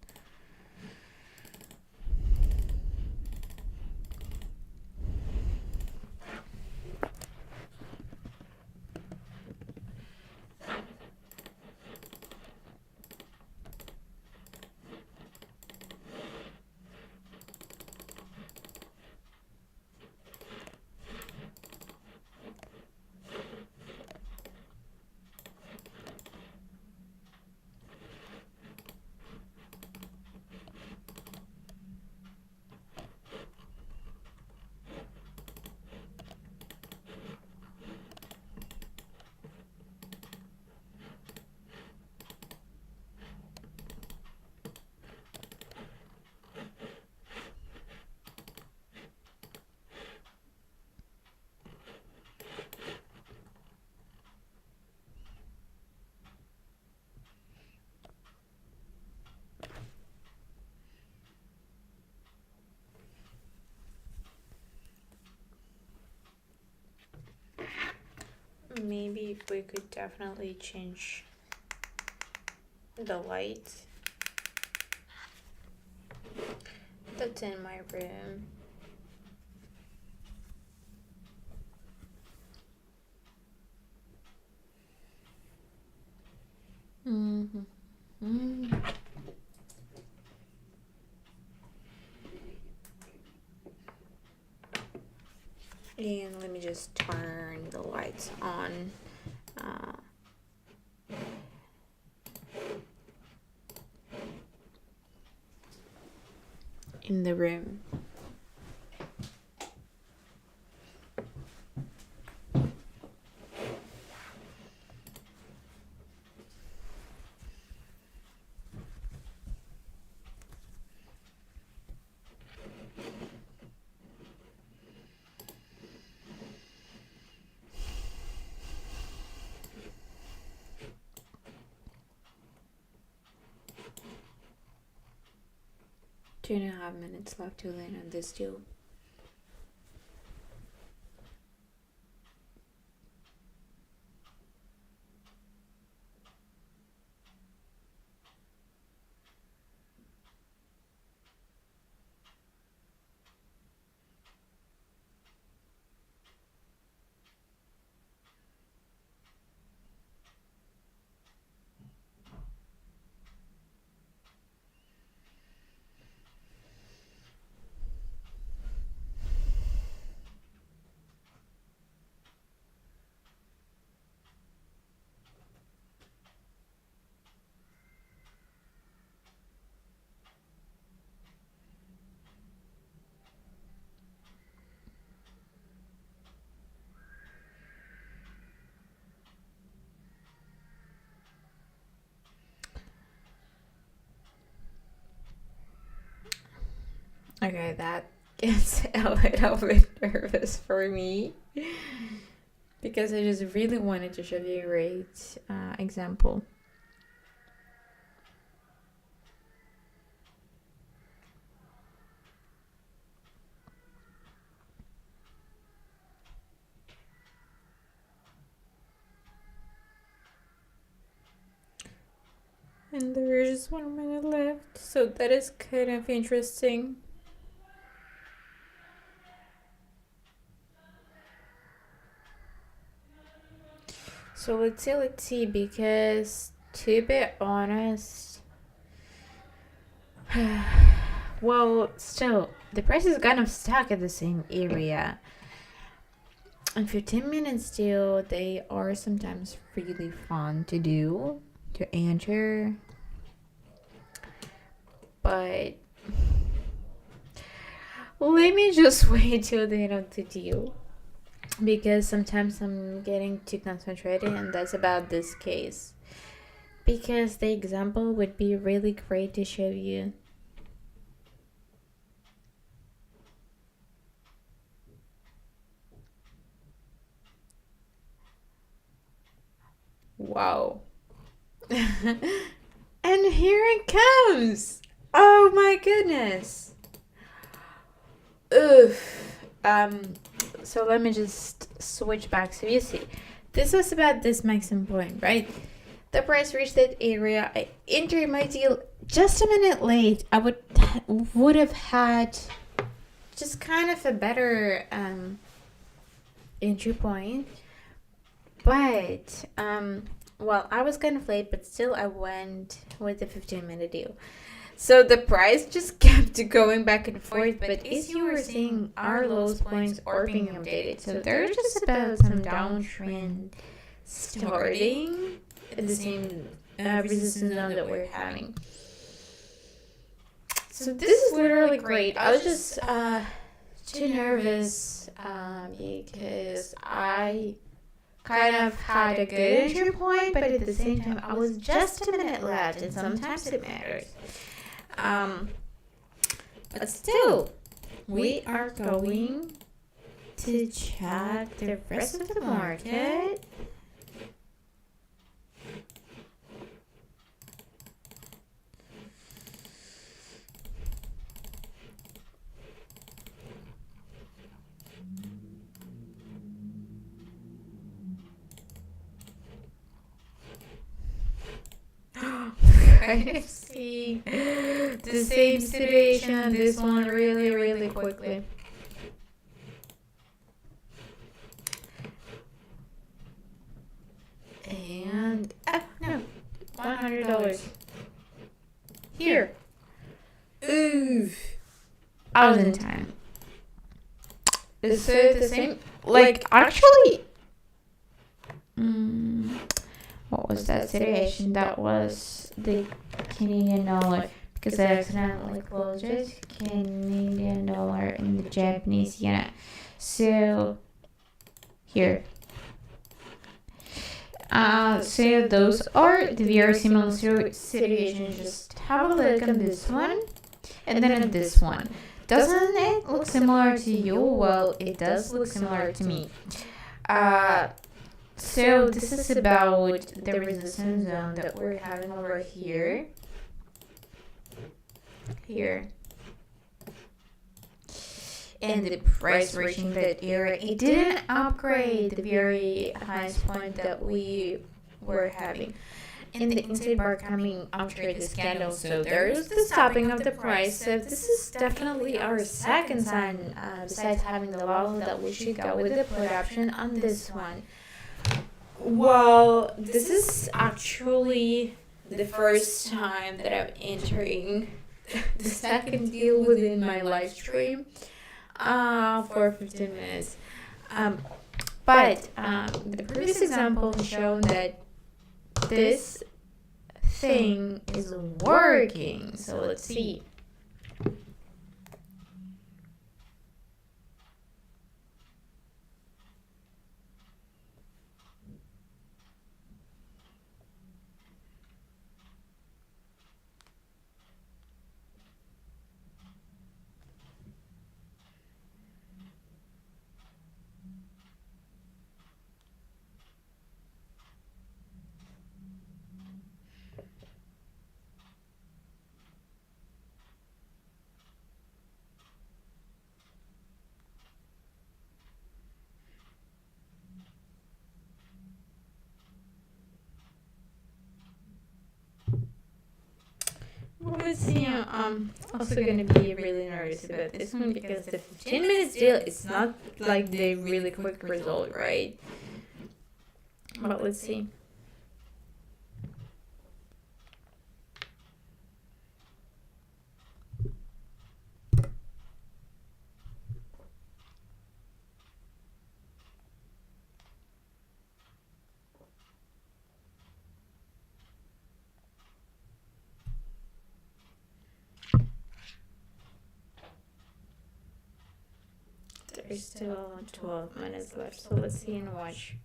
Maybe if we could definitely change the light. That's in my room. And let me just turn the lights on. In the room. Two and a half minutes left to land on this deal. Okay, that gets a little bit nervous for me because I just really wanted to show you a great example. And there is just 1 minute left, so that is kind of interesting. So let's see, because to be honest, well, still, the price is kind of stuck at the same area. And 15 minutes still, they are sometimes really fun to do, to enter. But let me just wait till the end of the deal, because sometimes I'm getting too concentrated, and that's about this case. Because the example would be really great to show you. Wow. And here it comes. Oh my goodness. Oof. So let me just switch back. So you see, this was about this maximum point, right? The price reached that area. I entered my deal just a minute late. I would have had just kind of a better entry point. But well, I was kind of late, but still I went with the 15-minute deal. So the price just kept going back and forth, but as you were seeing, our lowest points are being updated. So they're just about some downtrend starting at the same resistance zone that we're having. So this is literally great. I was just too nervous because I kind of had a good entry point, but at the same time, I was just a minute left, and sometimes it matters. But still, we are going to check the rest of the market. Kind of see the same situation, this one really quickly. And no, $100 here. Oof, I was in time. Is it the same? Like actually, what was that situation? That was the Canadian dollar, because I accidentally closed it. Canadian dollar and the Japanese yen. So here. So those are the very similar situations. Just have a look on this one and then on this one. Doesn't it look similar to you? Well, it does look similar to me. So this is about the resistance zone that we're having over here. Here. And the price reaching that area, it didn't upgrade the very highest point that we were having. And the inside bar coming after this candle, so there's the stopping of the price. So this is definitely our second sign, besides having the level, that we should go with the put option on this one. Well, this is actually the first time that I'm entering the second deal within my live stream for 15 minutes. But the previous example has shown that this thing is working. So let's see. let's see. Also gonna be really nervous about this one because the 15 minutes deal is not like the really quick result, right? But let's see. There's still 12 minutes left, so let's see and watch.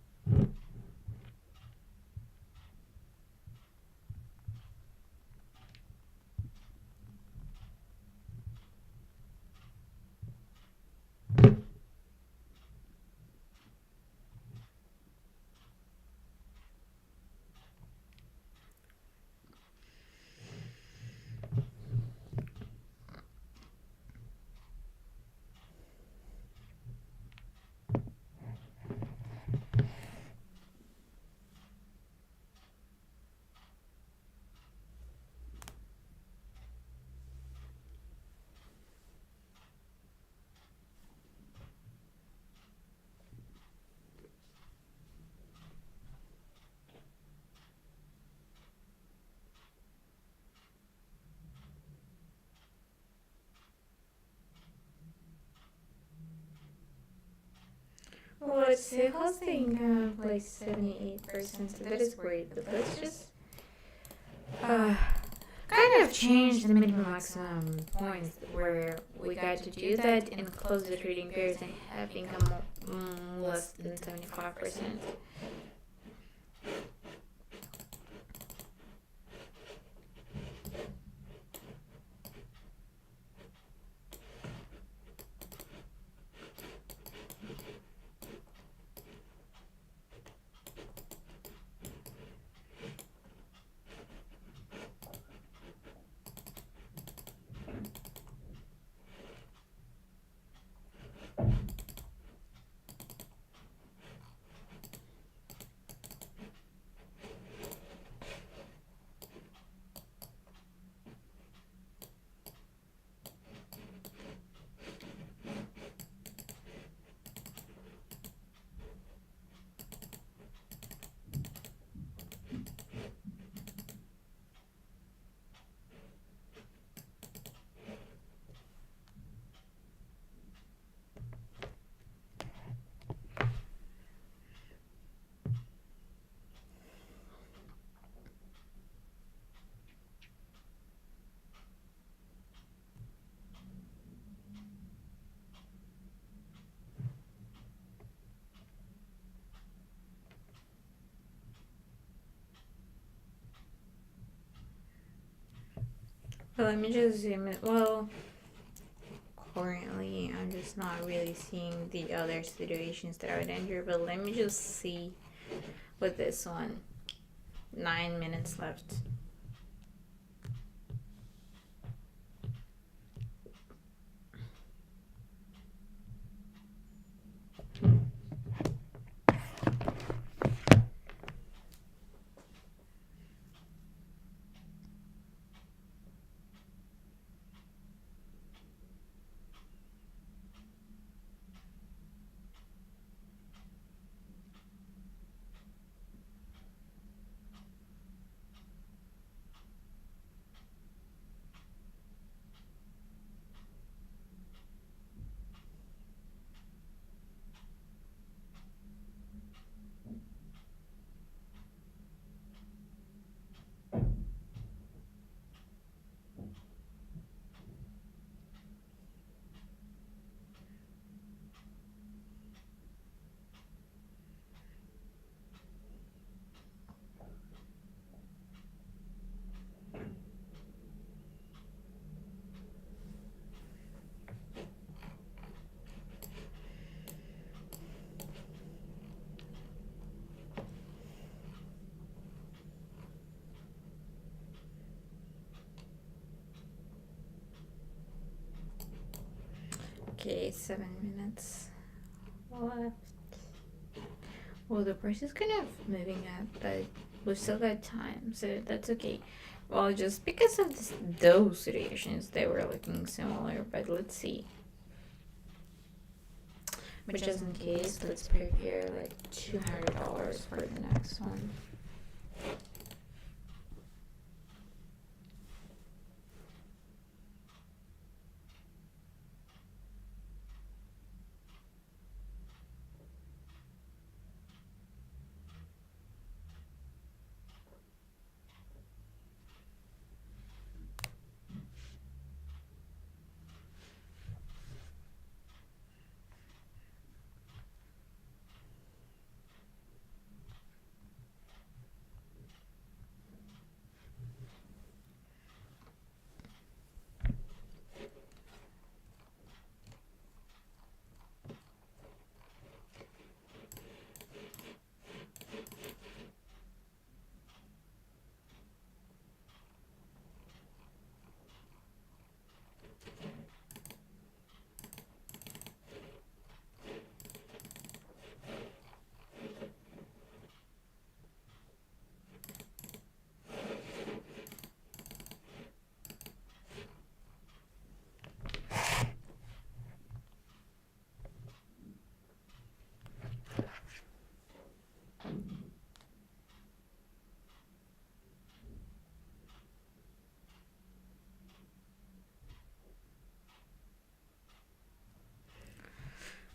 Well, it's still hosting like 78%, so that is great. But let's just uh, kind of change the minimum maximum points where we got to do that and close the trading periods and have income less than 75%. Well, let me just zoom in. Well, currently I'm just not really seeing the other situations that are danger, but let me just see with this one. 9 minutes left. Okay, 7 minutes left. Well, the price is kind of moving up, but we've still got time, so that's okay. Well, just because of those situations, they were looking similar, but let's see. But just in case, let's prepare like $200 for the next one.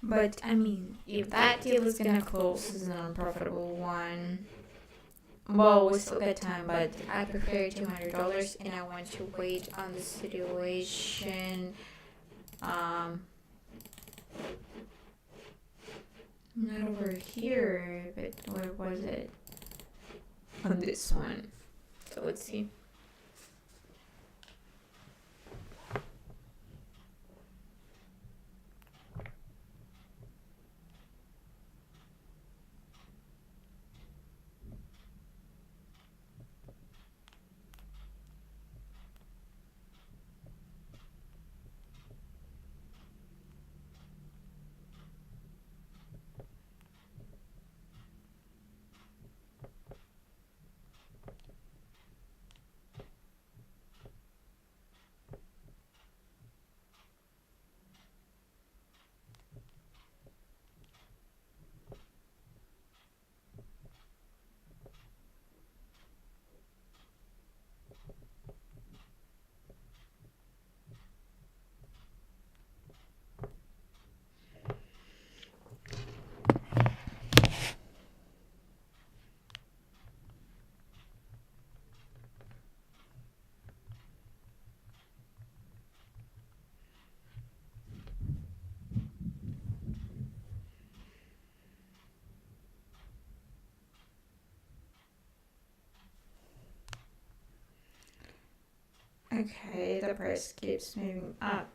But I mean, if that deal is gonna close as an unprofitable one, well, we still got time. But I prefer $200, and I want to wait on the situation. Not over here, but where was it? On this one. So let's see. Okay, the price keeps moving up.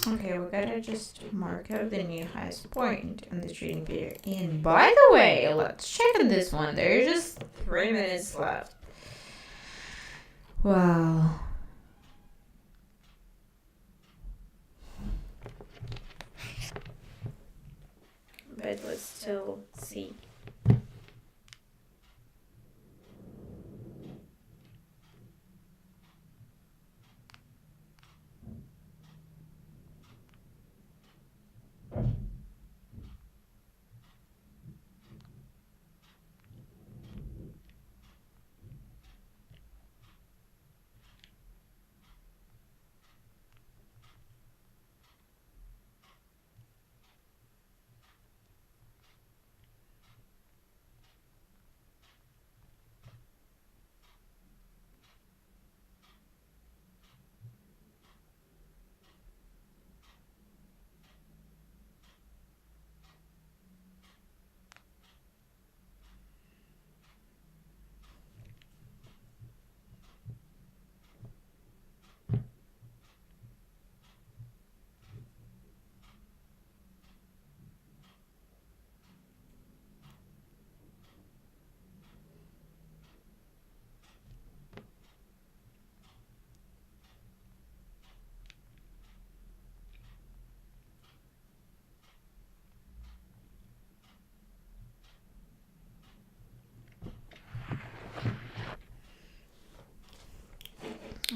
Okay, we gotta just mark up the new highest point on the trading period. And by the way, let's check on this one. There's just 3 minutes left. Wow. But let's still see.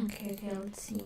Okay, let's see.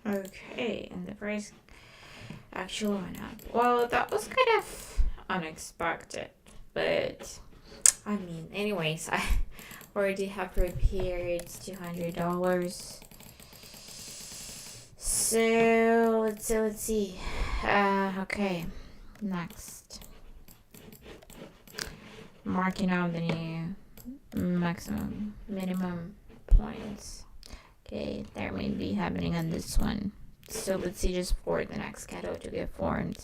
Okay, and the price actually went up. Well, that was kind of unexpected, but I mean, anyways, I already have prepared $200. So let's see. Okay, next, marking out the new maximum minimum points. Okay, that may be happening on this one. So let's see just for the next schedule to get formed.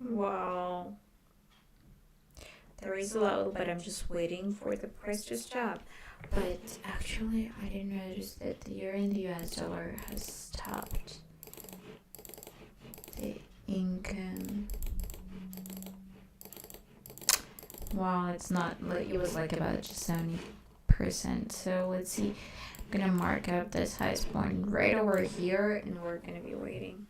Wow. There is a lot, but I'm just waiting for the price to stop. But actually, I didn't notice that the euro in the US dollar has stopped. The income. Wow, it's not like it was like about just 70%. So let's see. I'm gonna mark up this highest point right over here, and we're gonna be waiting.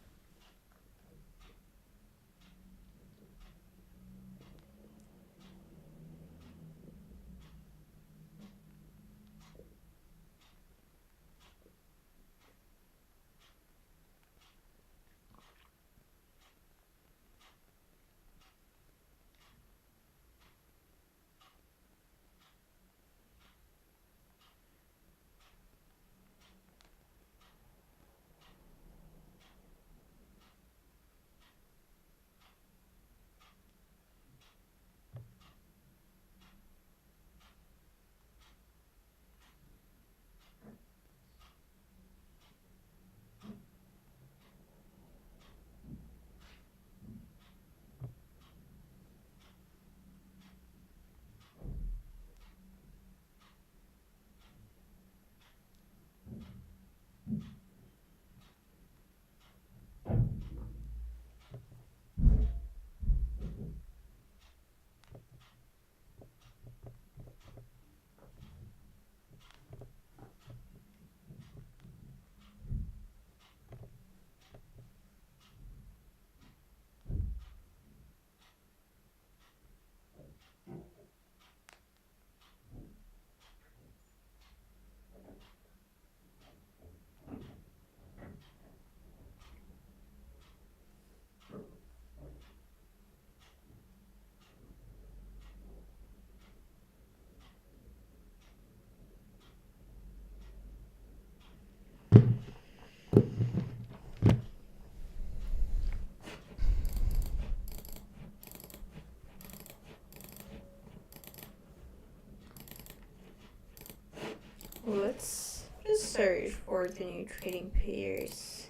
search for the new trading pairs.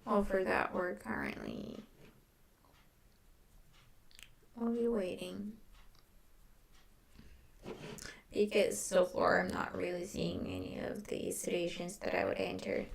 Well, for that, we're currently we'll be waiting because so far I'm not really seeing any of the situations that I would enter.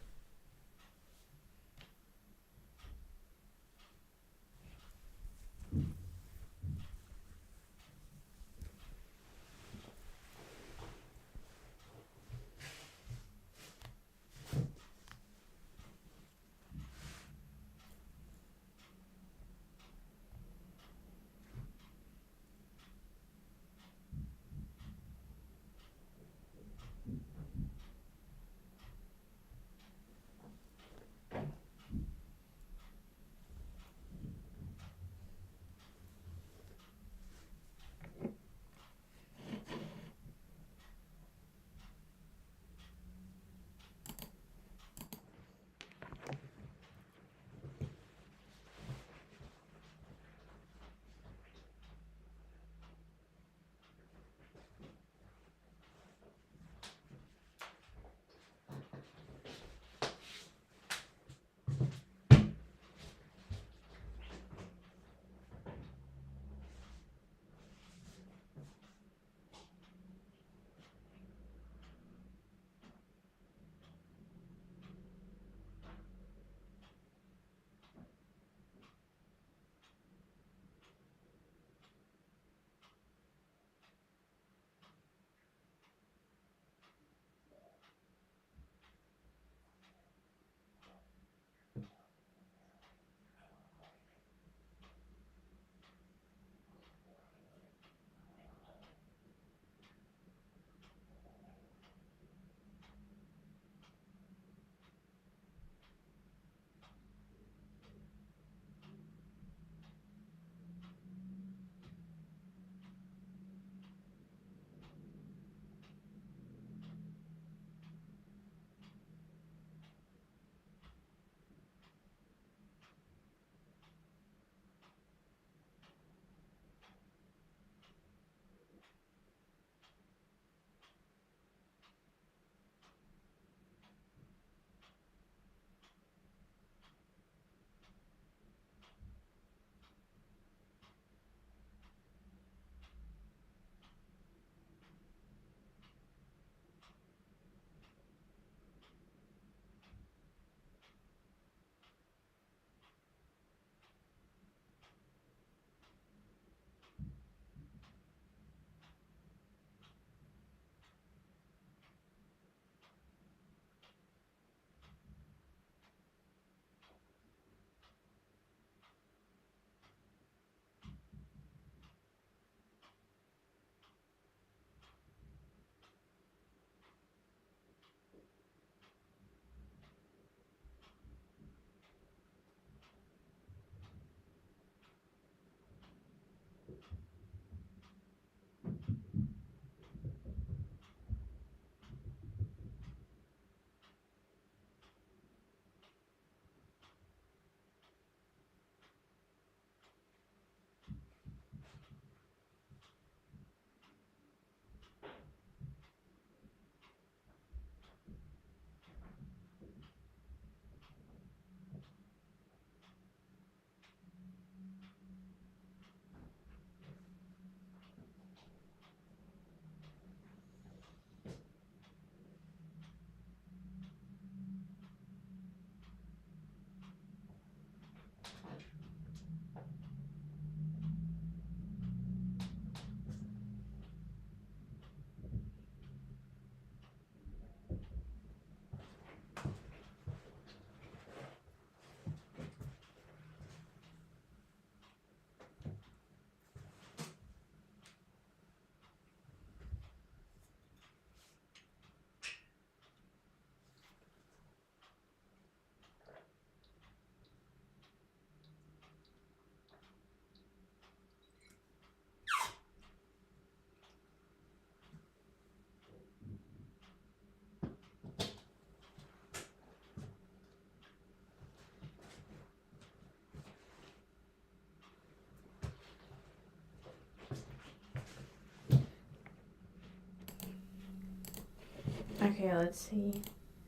Okay, let's see.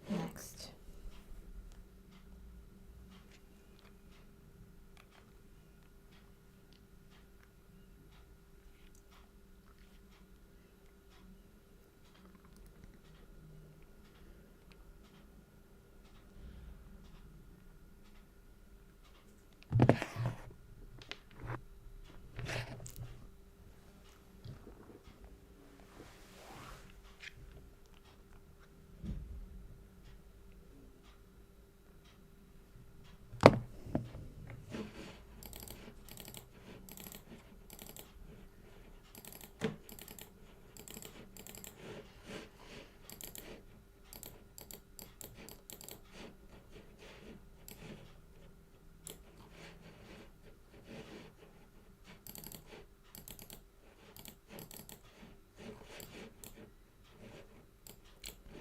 Next.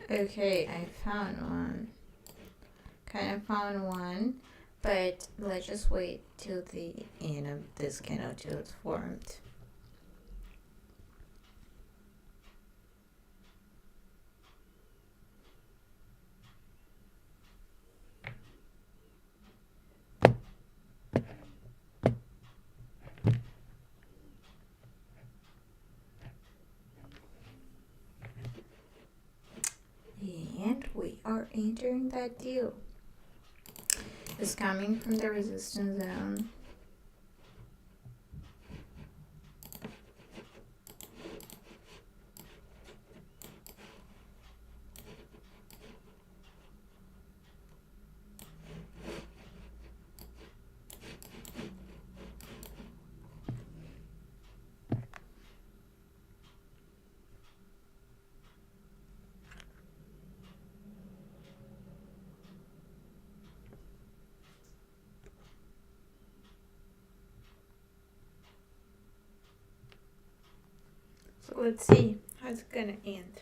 Okay, I found one. Kind of found one, but let's just wait till the end of this candle till it's formed. And we are entering that deal. It's coming from the resistance zone. So let's see how it's gonna end.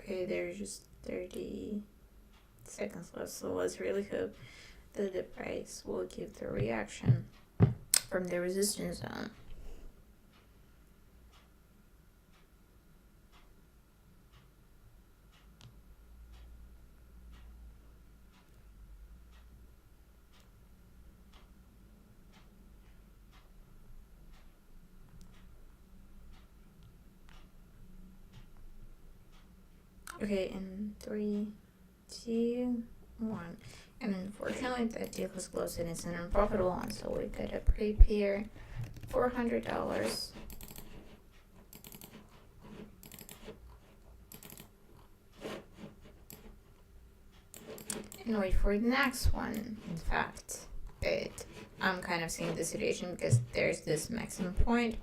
Okay, there's just 30 seconds left, so let's really hope that the price will give the reaction from the resistance zone. Okay, in 3, 2, 1. And unfortunately, that deal was closed and it's an unprofitable one, so we gotta prepare $400. And wait for the next one, in fact. But I'm kind of seeing the situation because there's this maximum point,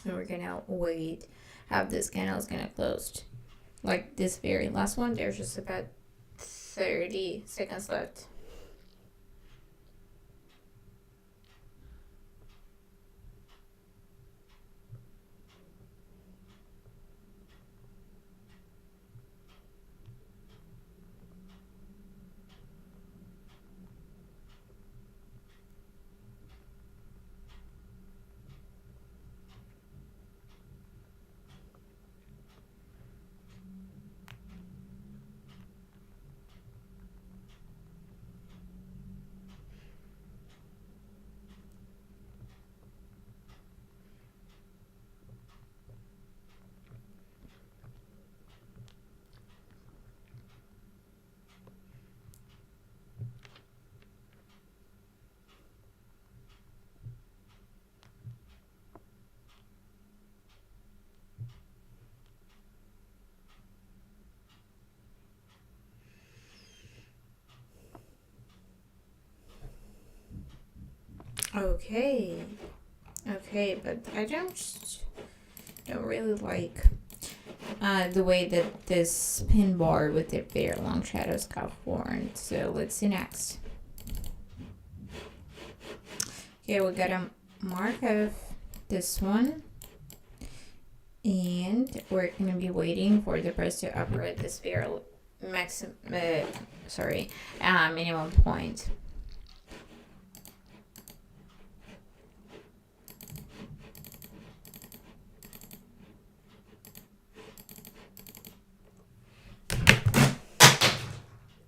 and we're gonna wait how this candle is gonna close. Like this very last one, there's just about 30 seconds left. Okay. Okay, but I don't really like the way that this pin bar with the very long shadows got formed. So let's see next. Okay, we got a mark of this one. And we're gonna be waiting for the press to upgrade the sphere minimum point.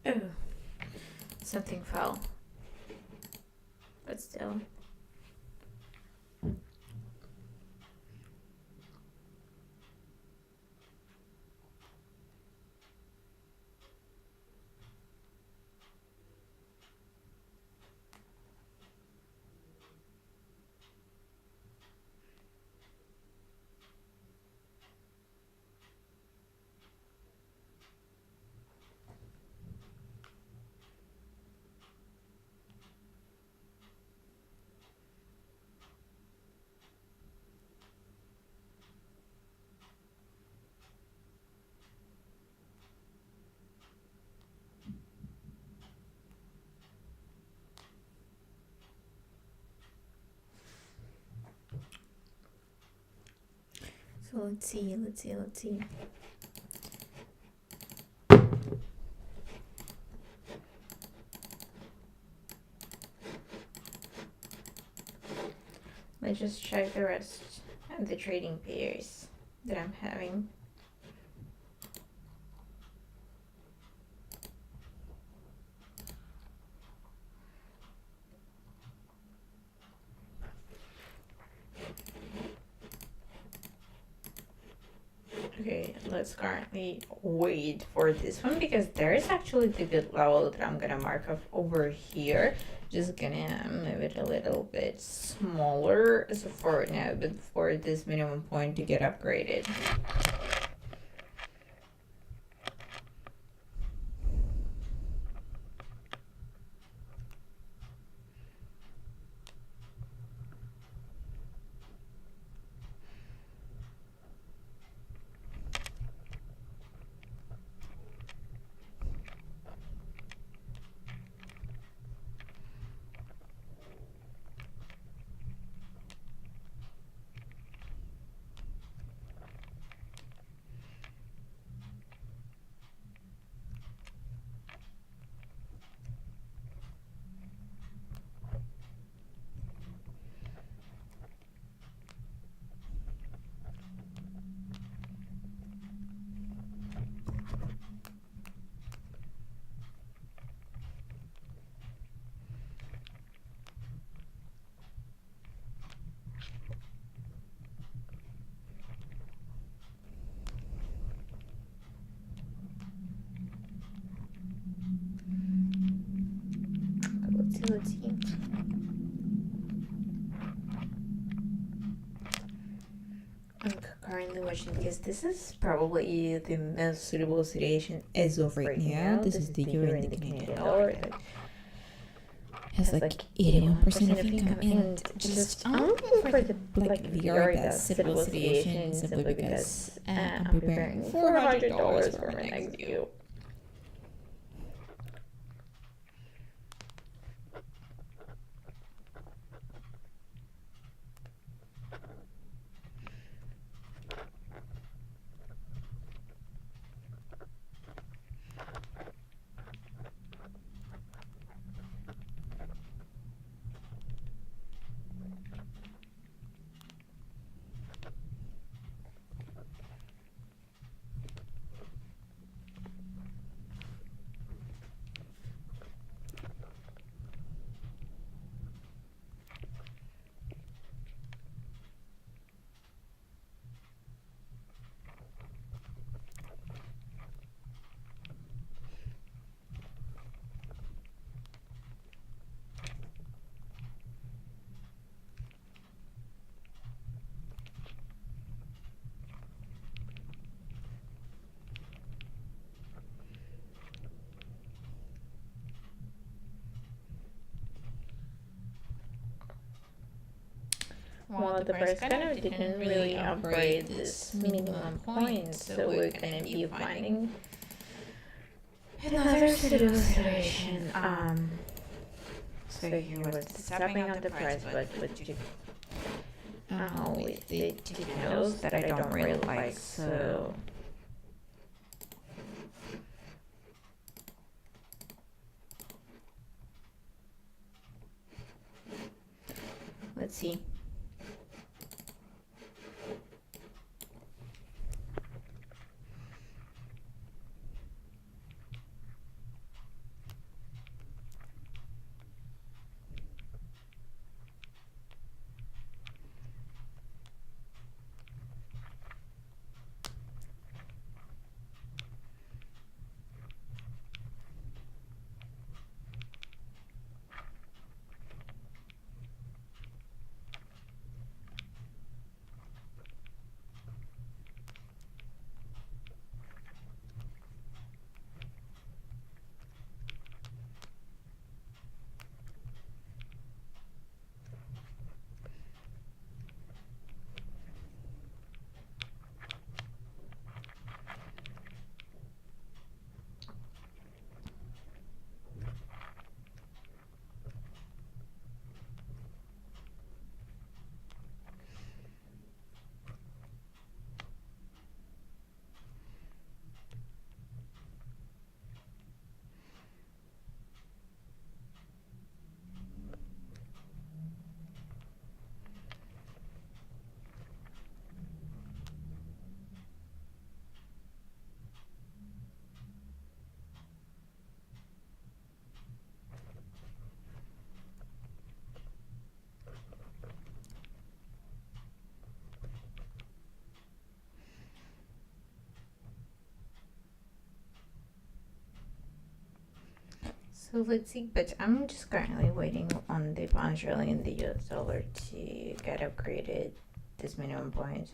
Oh, something fell, but still. So let's see. Let's just check the rest of the trading pairs that I'm having. Okay, let's currently wait for this one because there is actually the good level that I'm gonna mark off over here. Just gonna move it a little bit smaller as for now, but for this minimum point to get upgraded. Let's see. I'm currently watching because this is probably the most suitable situation as of right now. This is the euro in the Canadian dollar that has like 81% of income, and just I'm looking for the like very best suitable situation simply because I'm preparing $400 for my next deal. Well, the first kind of didn't really upgrade this minimum point, so we're gonna be finding another suitable situation. So here was stepping on the price, but with with the details that I don't really like. So let's see. So let's see, but I'm just currently waiting on the pound sterling and the US dollar to get upgraded this minimum point.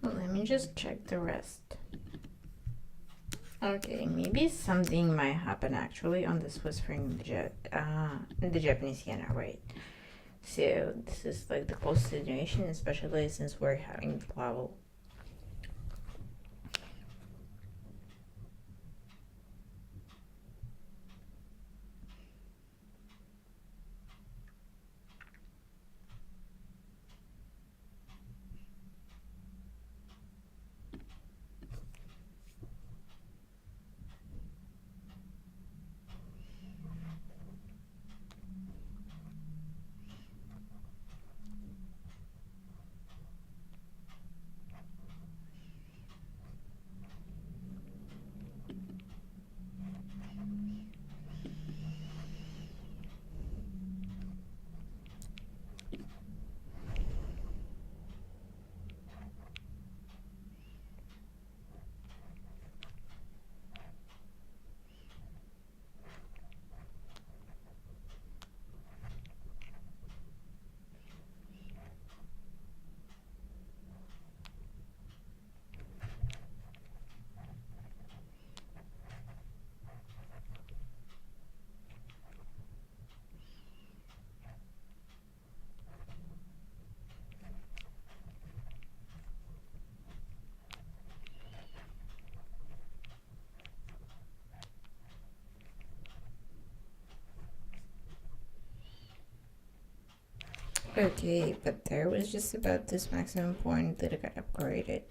Well, let me just check the rest. Okay, maybe something might happen actually on the Swiss franc, the Japanese yen, right? So this is like the closest situation, especially since we're having the level. Okay, but there was just about this maximum point that I got upgraded.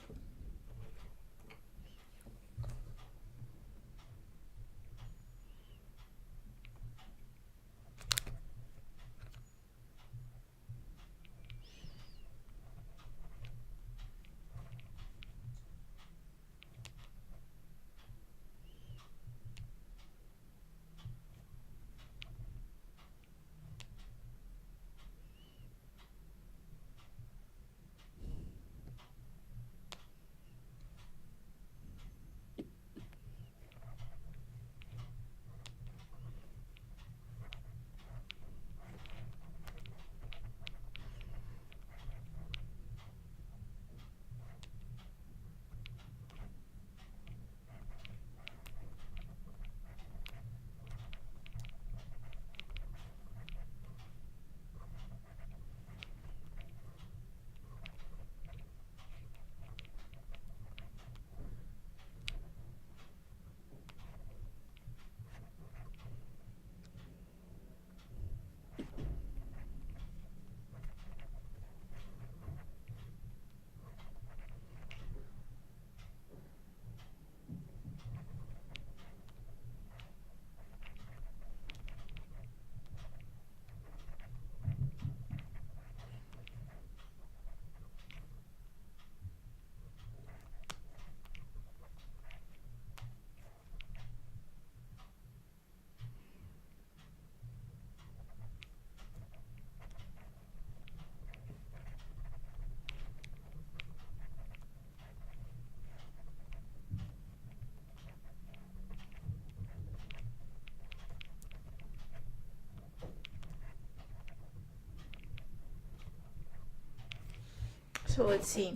So let's see.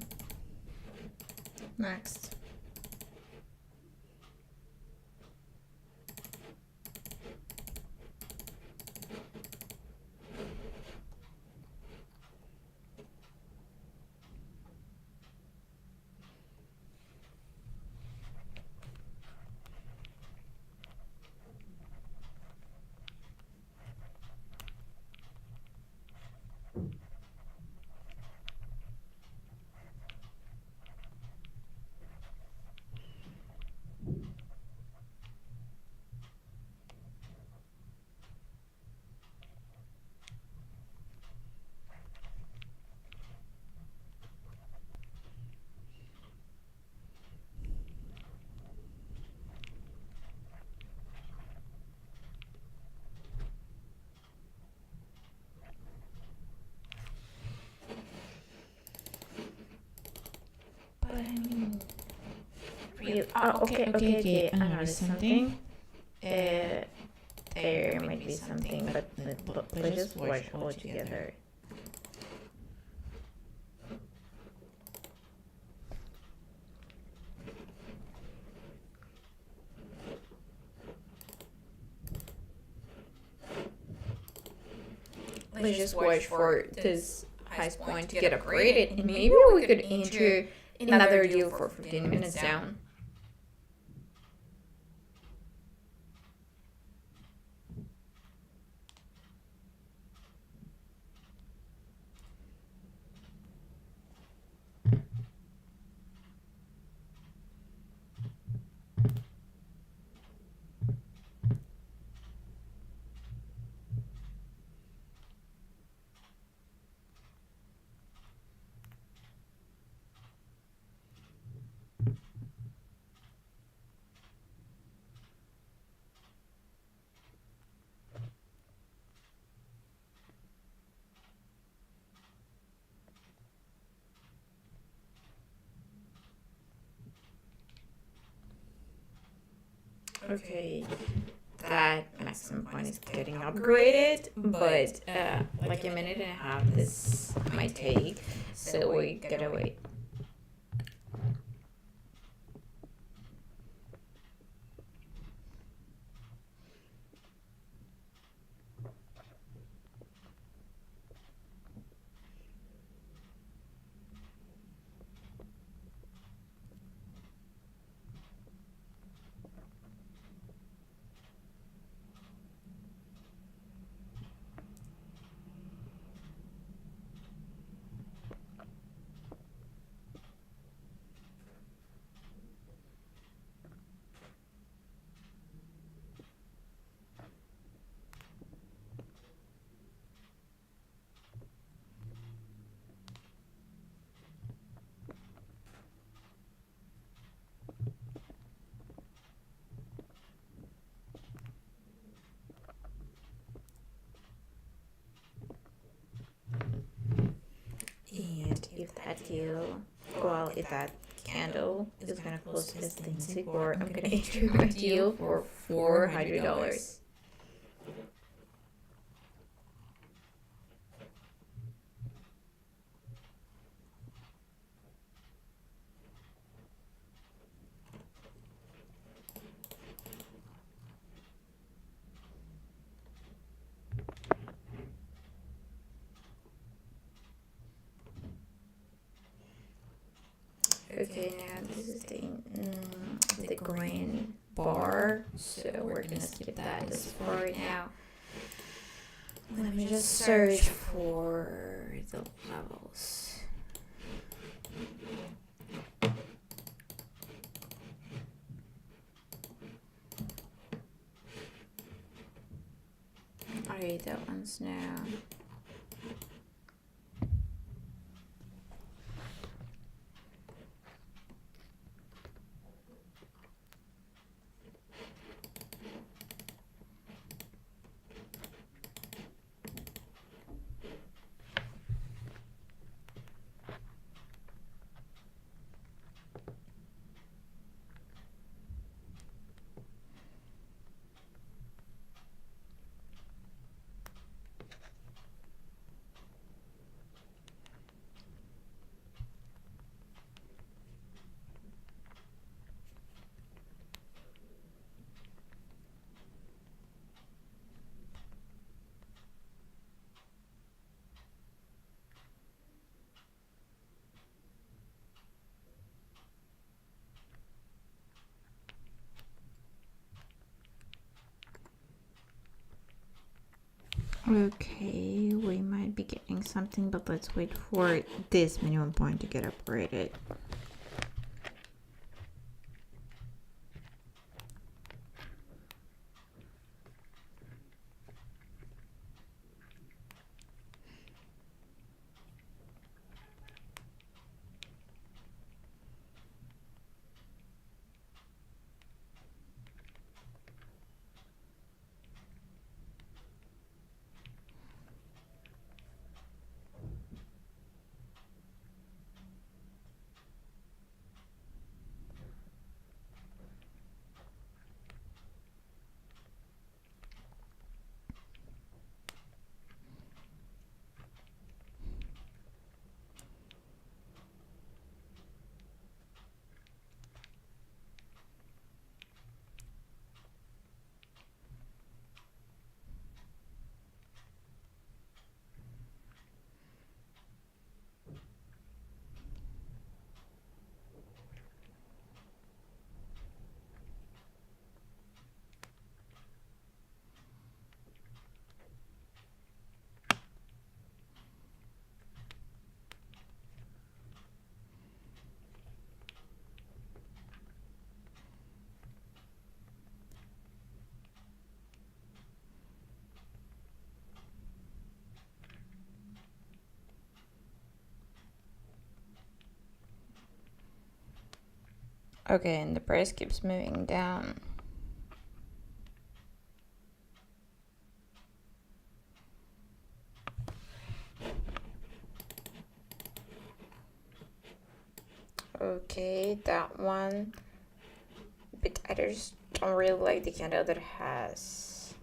Next. But I mean, really, okay. I noticed something. There might be something, but let's just watch all together. Let's just watch for this highest point to get upgraded, and maybe we could enter another deal for 15 minutes down. Okay, that maximum point is getting upgraded, but like a minute and a half this might take, so we gotta wait. And if that deal, well, if that candle is gonna close this thing secure, I'm gonna enter my deal for $400. Okay, now this is the green bar, so we're gonna skip that as for right now. Let me just search for the levels. Okay, that one's now. Okay, we might be getting something, but let's wait for this minimum point to get upgraded. Okay, and the price keeps moving down. Okay, that one. But I just don't really like the candle that has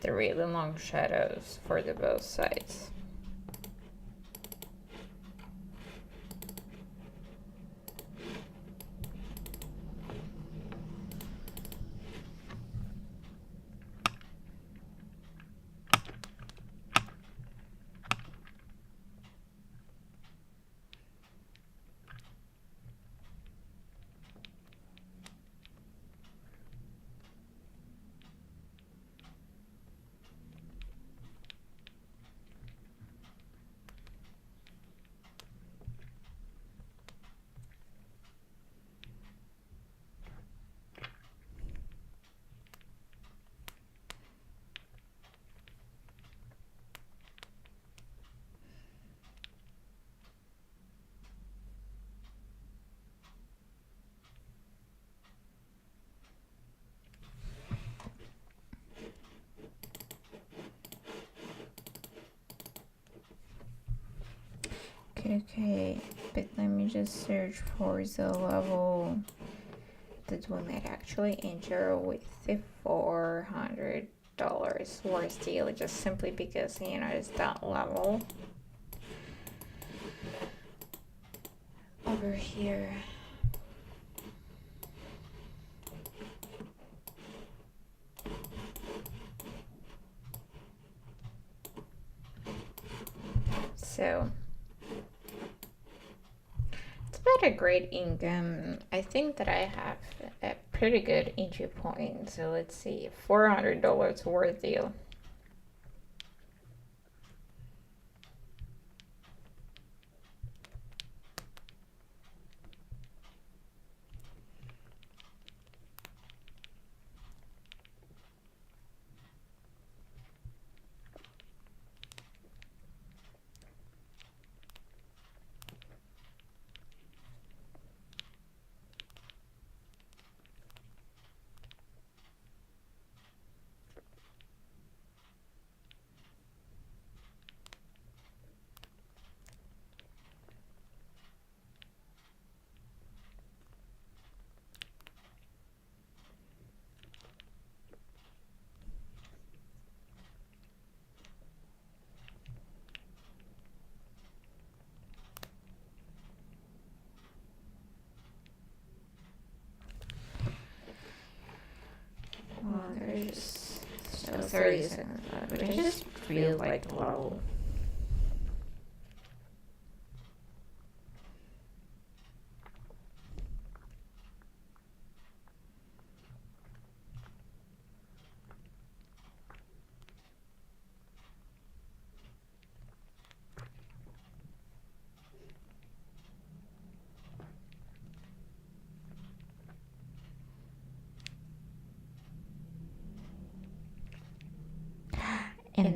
the really long shadows for the both sides. Okay, but let me just search for the level that we might actually enter with the $400 worth deal, just simply because it's that level over here. So it's about a great income. I think that I have a pretty good entry point. So let's see, $400 worth deal. Well, there's still 30 seconds left, but I just feel like low.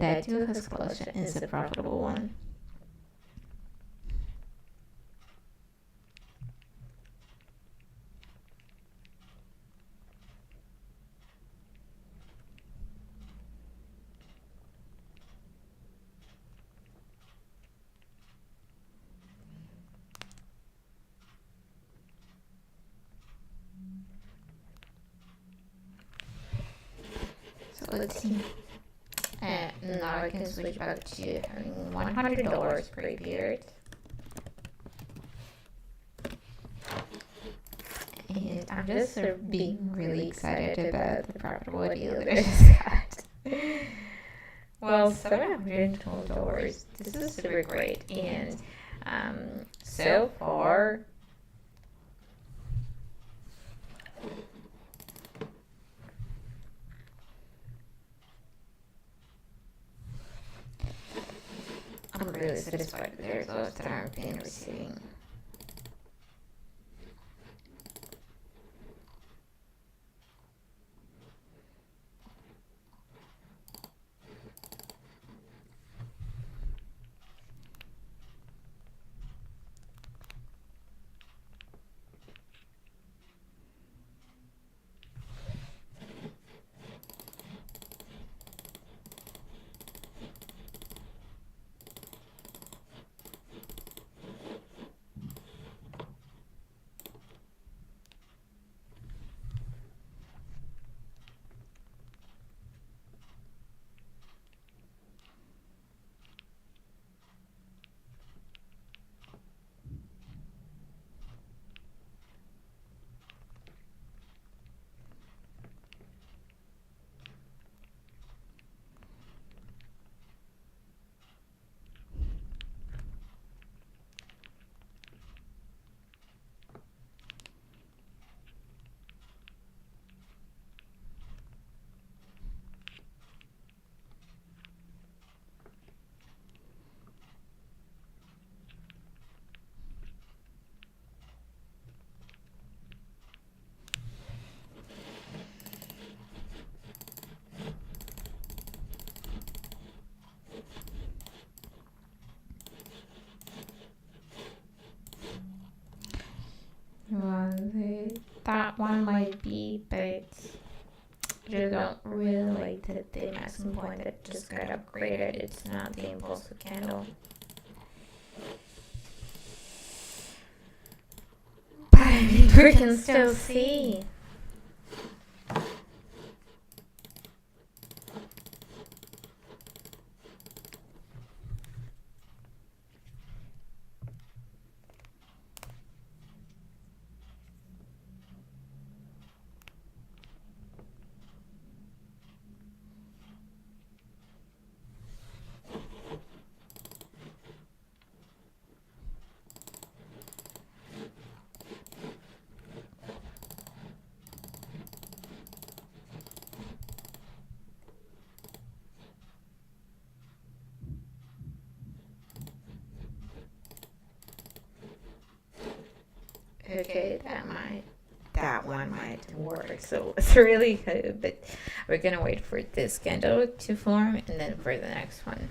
that too has closed and is a profitable one. So let's see. Now I can switch back to having $100 per period. And I'm just sort of being really excited about the profitability that I just got. Well, $712. This is super great. And so far, I'm really satisfied with the results that I've been receiving. Well, that one might be, but I just don't really like that the maximum point that just got upgraded. It's not the impulsive candle. But I mean, we can still see. Okay, that one might work. So it's really good, but we're gonna wait for this candle to form and then for the next one.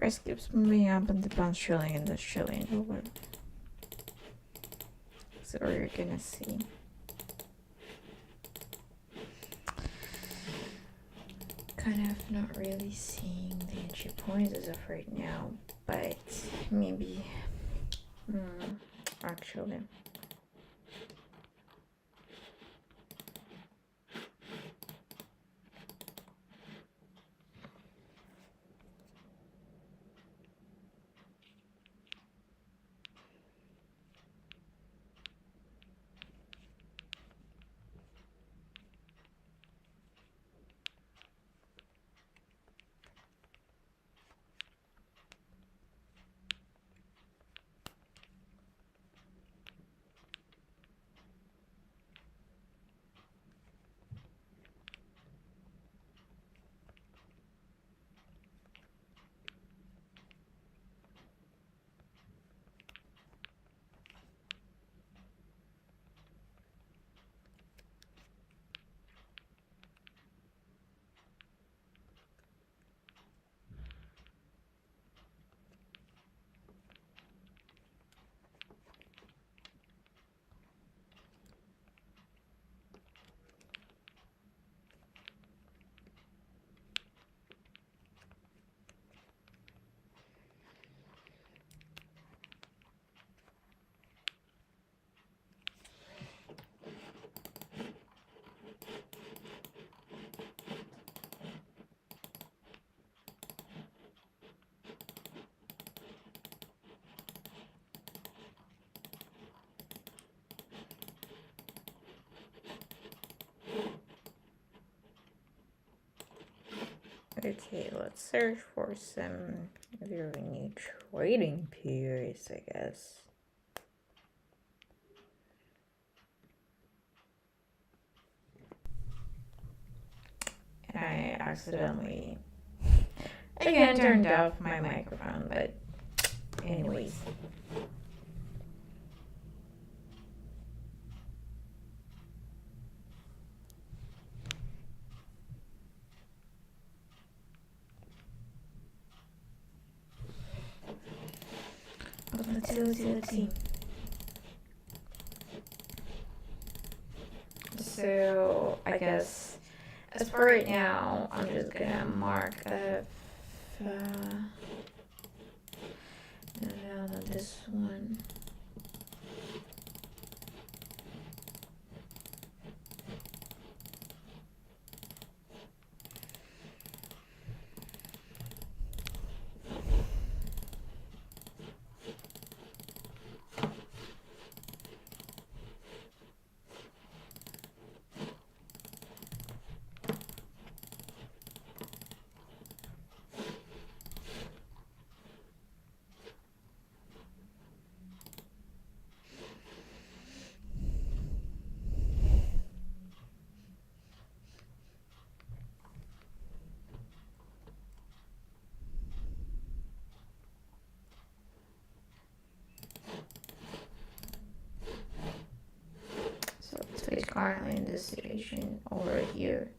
price keeps moving up and the pound's shilling and the shilling over. So you're gonna see. Kind of not really seeing the entry points as of right now, but maybe actually. Okay, let's search for some very new trading periods, I guess. And I accidentally again turned off my microphone, but anyways. Let's see. So I guess as for right now, I'm just gonna mark no, not this one. So it's currently in this situation over here.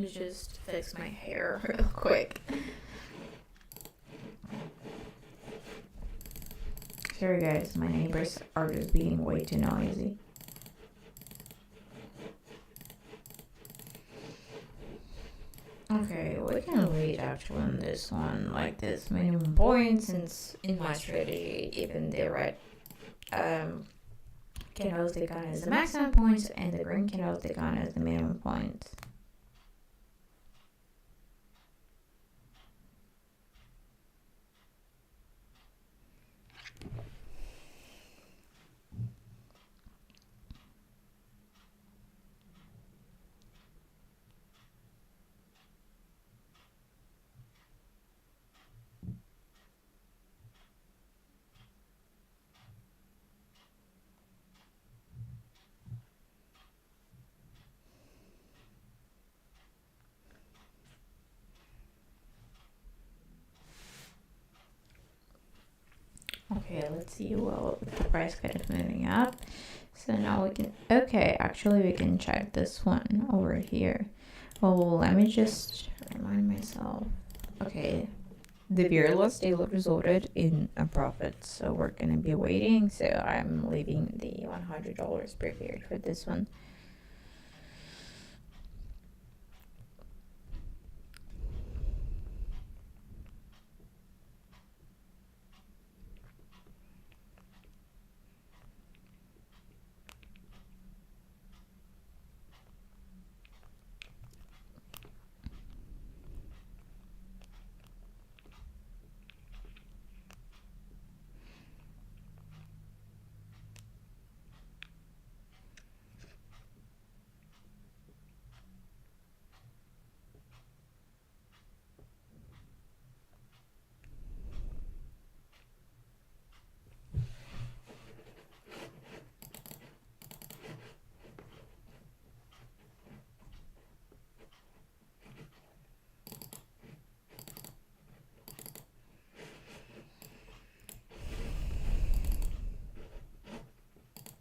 me just fix my hair real quick. Sorry guys, my neighbors are just being way too noisy. Okay, we can wait actually on this one, like this minimum point, since in my strategy, even the red candles they count as the maximum points and the green candles they count as the minimum points. Okay, let's see. Well, the price kind of moving up. So now we can, okay, actually we can check this one over here. Well, let me just remind myself. Okay, the fearless dealer resulted in a profit, so we're gonna be waiting. So I'm leaving the $100 per year for this one.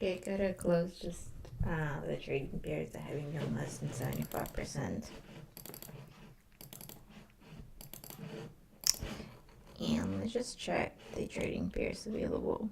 Okay, gotta close just the trading pairs that having no less than 75%. And let's just check the trading pairs available.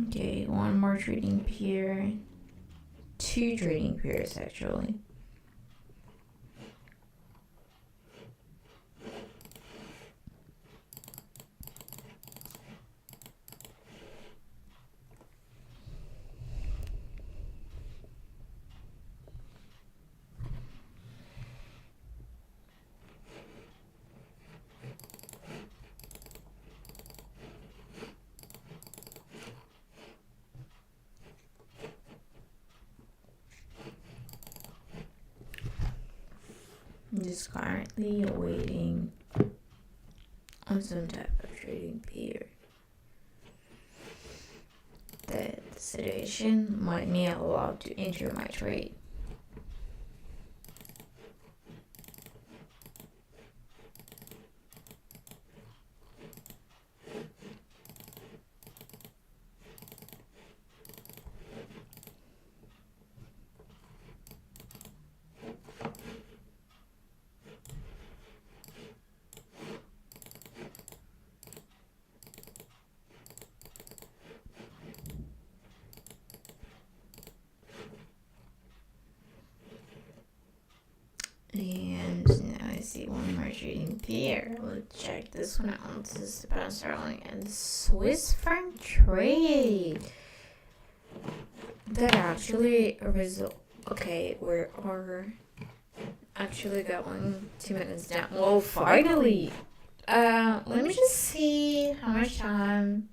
Okay, one more trading pair. Two trading pairs actually. I'm just currently waiting on some type of trading pair. The situation might me allow to enter my trade. trading pair. Let's check this one out. This is the pound sterling and Swiss franc trade. That actually a result. Okay, we are actually going 2 minutes down. Well, finally. Let me just see how much time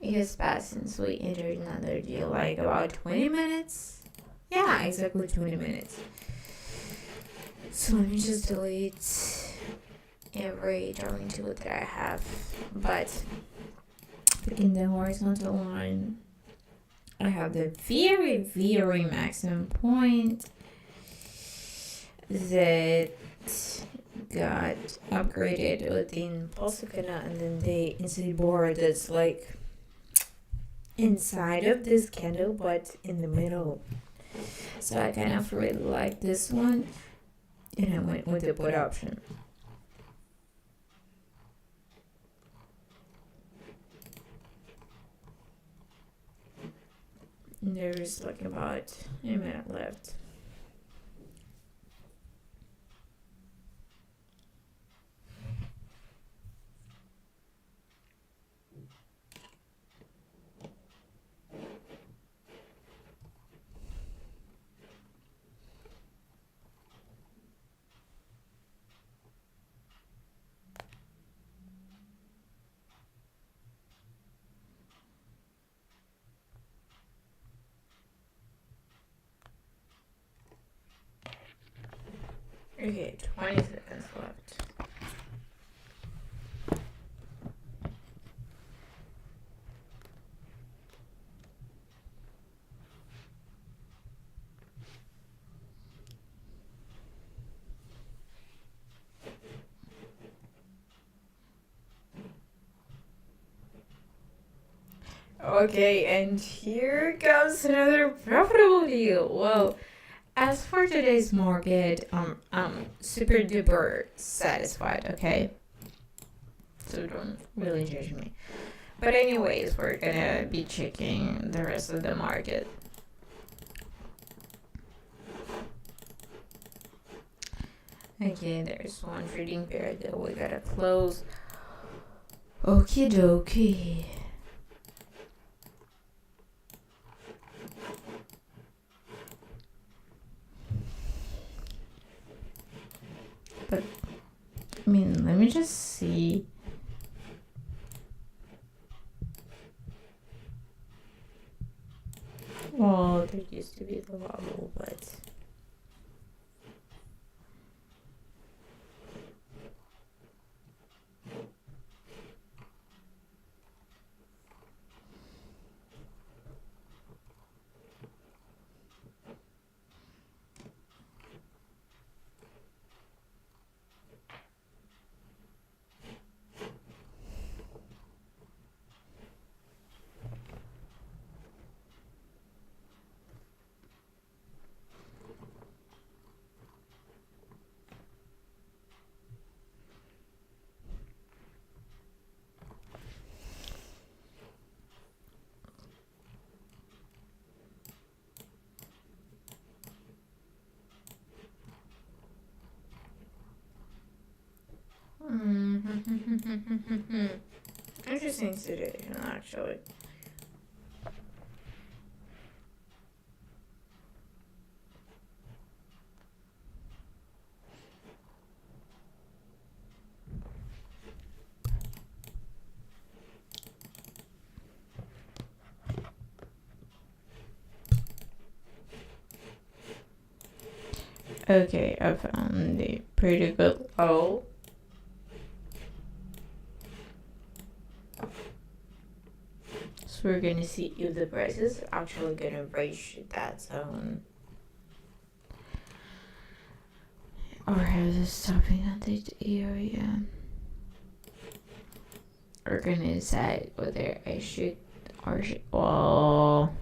it has passed since we entered another deal. Like about 20 minutes. Yeah, exactly 20 minutes. So let me just delete every darling tool that I have. But in the horizontal line, I have the very, very maximum point that got upgraded within Pulsicana, and then the inside board that's like inside of this candle but in the middle. So I kind of really like this one, and I went with the put option. And there's like about a minute left. Okay, 20 seconds left. Okay, and here comes another profitable deal. Well, as for today's market, I'm super duper satisfied, okay? So don't really judge me. But anyways, we're gonna be checking the rest of the market. Okay, there's one trading pair that we gotta close. Okie dokie. But, I mean, let me just see. Well, there used to be the bubble, but... Interesting situation, actually. Okay, I found the pretty good low. So we're gonna see if the price is actually gonna breach that zone. Or has it stopping at the area. We're gonna decide whether I should or should. Well,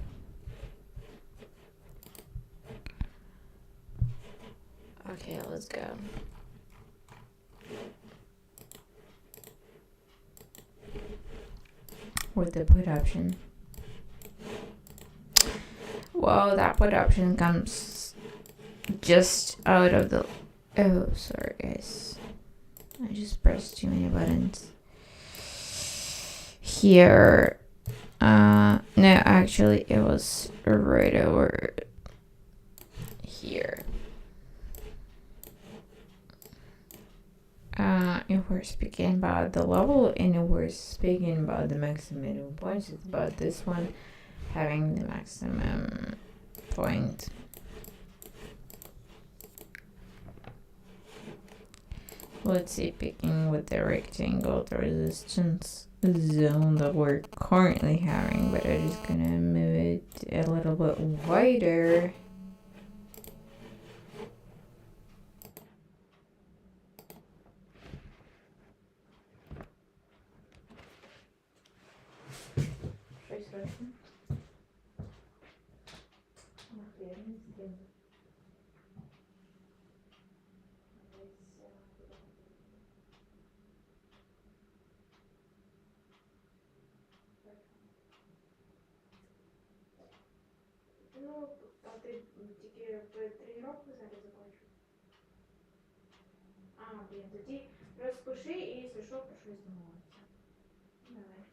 okay, let's go. With the put option. Well, that put option comes just out of the. Oh, sorry, guys. I just pressed too many buttons. Here. No, actually, it was right over here. If we're speaking about the level and if we're speaking about the maximum points, it's about this one having the maximum point. Let's see, picking with the rectangle, the resistance zone that we're currently having, but I'm just gonna move it a little bit wider. Ну, а ти тільки тренування зараз закончив? А, блін, тоді розпиши і, якщо що, про щось домовимося. Давай.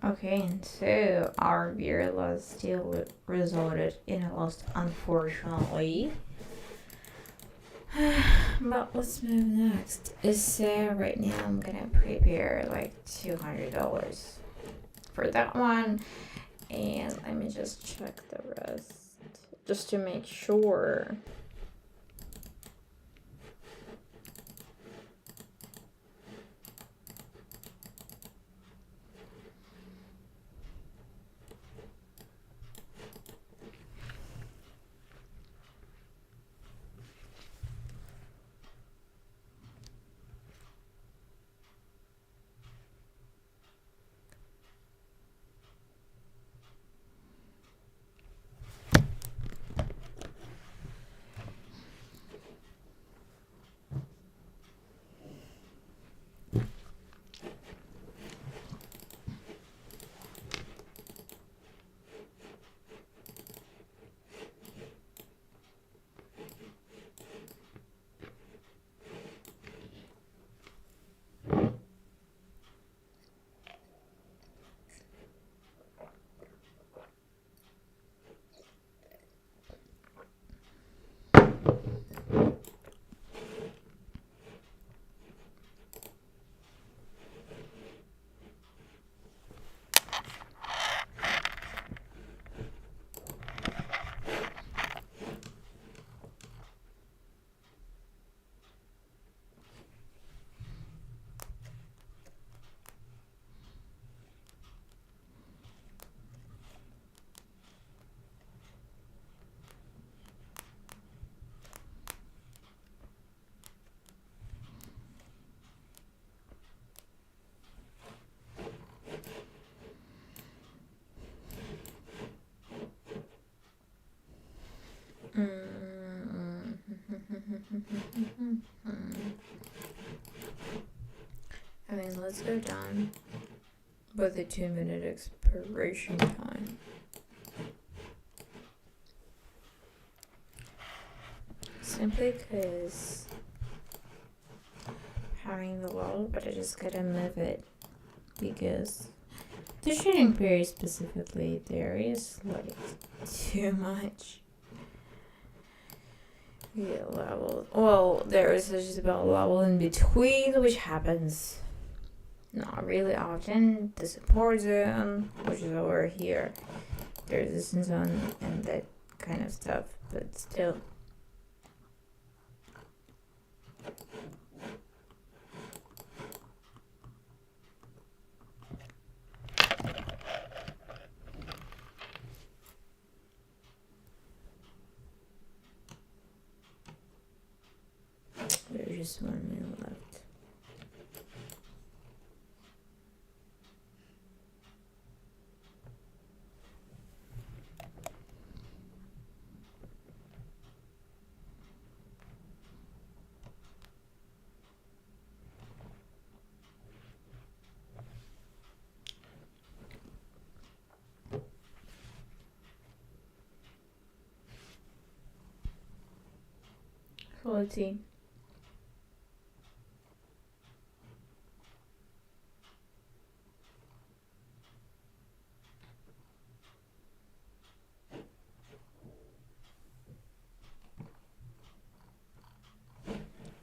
Okay, and so our beer loss still resulted in a loss, unfortunately. But let's move next. So right now I'm gonna prepare like $200 for that one, and let me just check the rest just to make sure. I mean, let's go down with the 2-minute expiration time. simply because having the wall, but I just gotta move it because the shooting period specifically there is like too much. Yeah, level. Well, there is just about level in between, which happens not really often. The support zone, which is over here, the resistance zone, and that kind of stuff, but still. There's just 1 minute left. So let's see.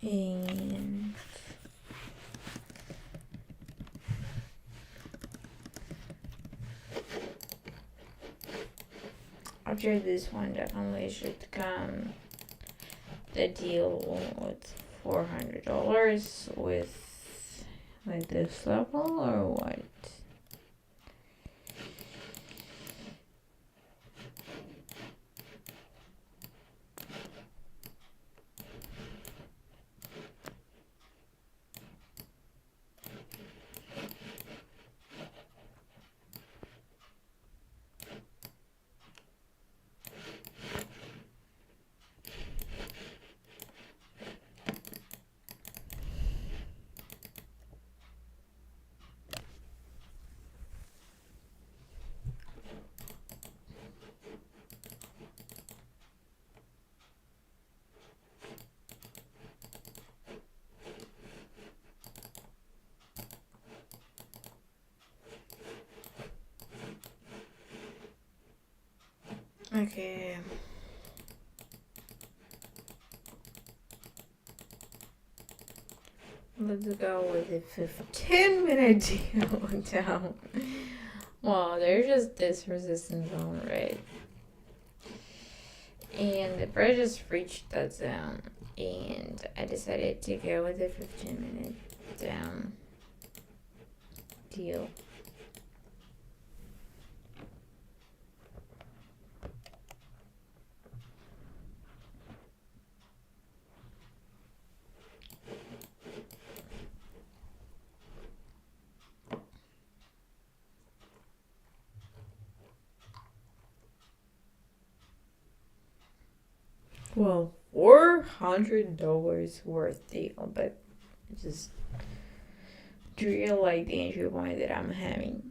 And after this one, definitely should come the deal with $400 with like this level or what? Okay. Let's go with a 15-minute deal down. Well, there's just this resistance zone, right? And the bird just reached that zone, and I decided to go with a 15-minute down deal. Well, $400 worth deal, but just do you like the entry point that I'm having?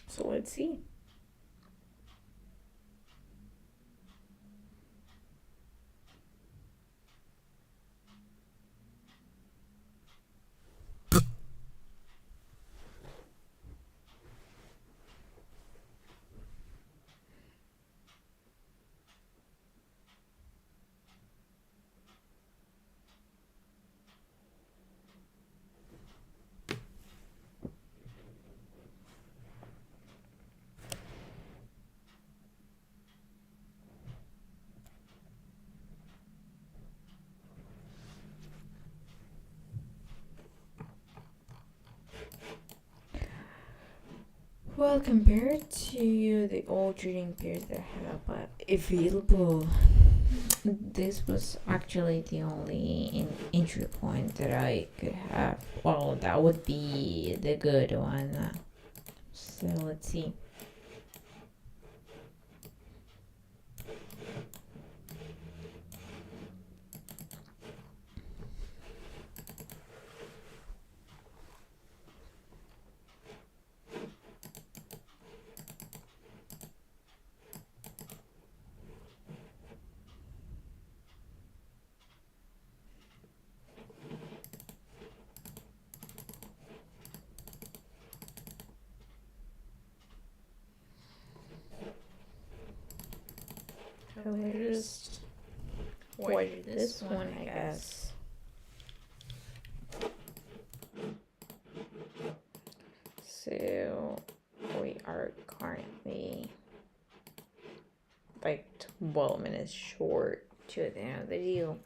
So let's see. Well, compared to the old trading pairs that I have available, this was actually the only entry point that I could have. Well, that would be the good one. So let's see. we'll just watch this one, I guess. So we are currently like 12 minutes short to the end of the video.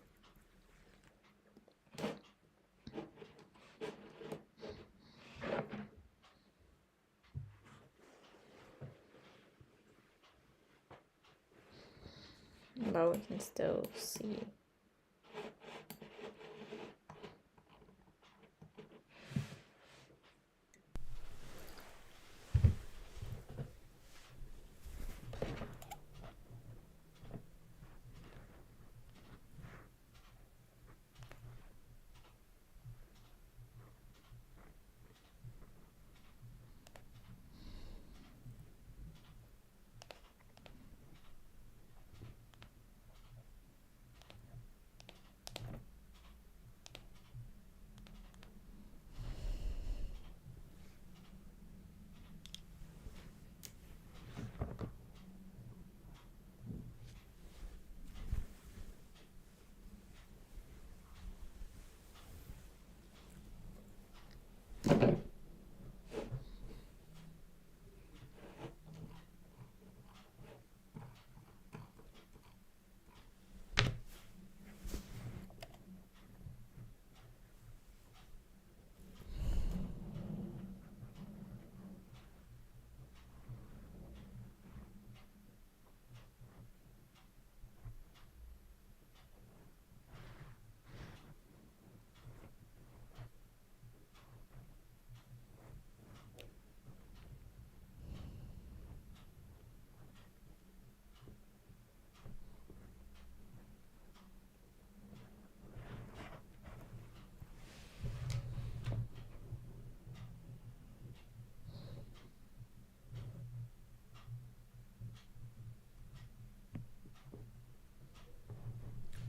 But we can still see.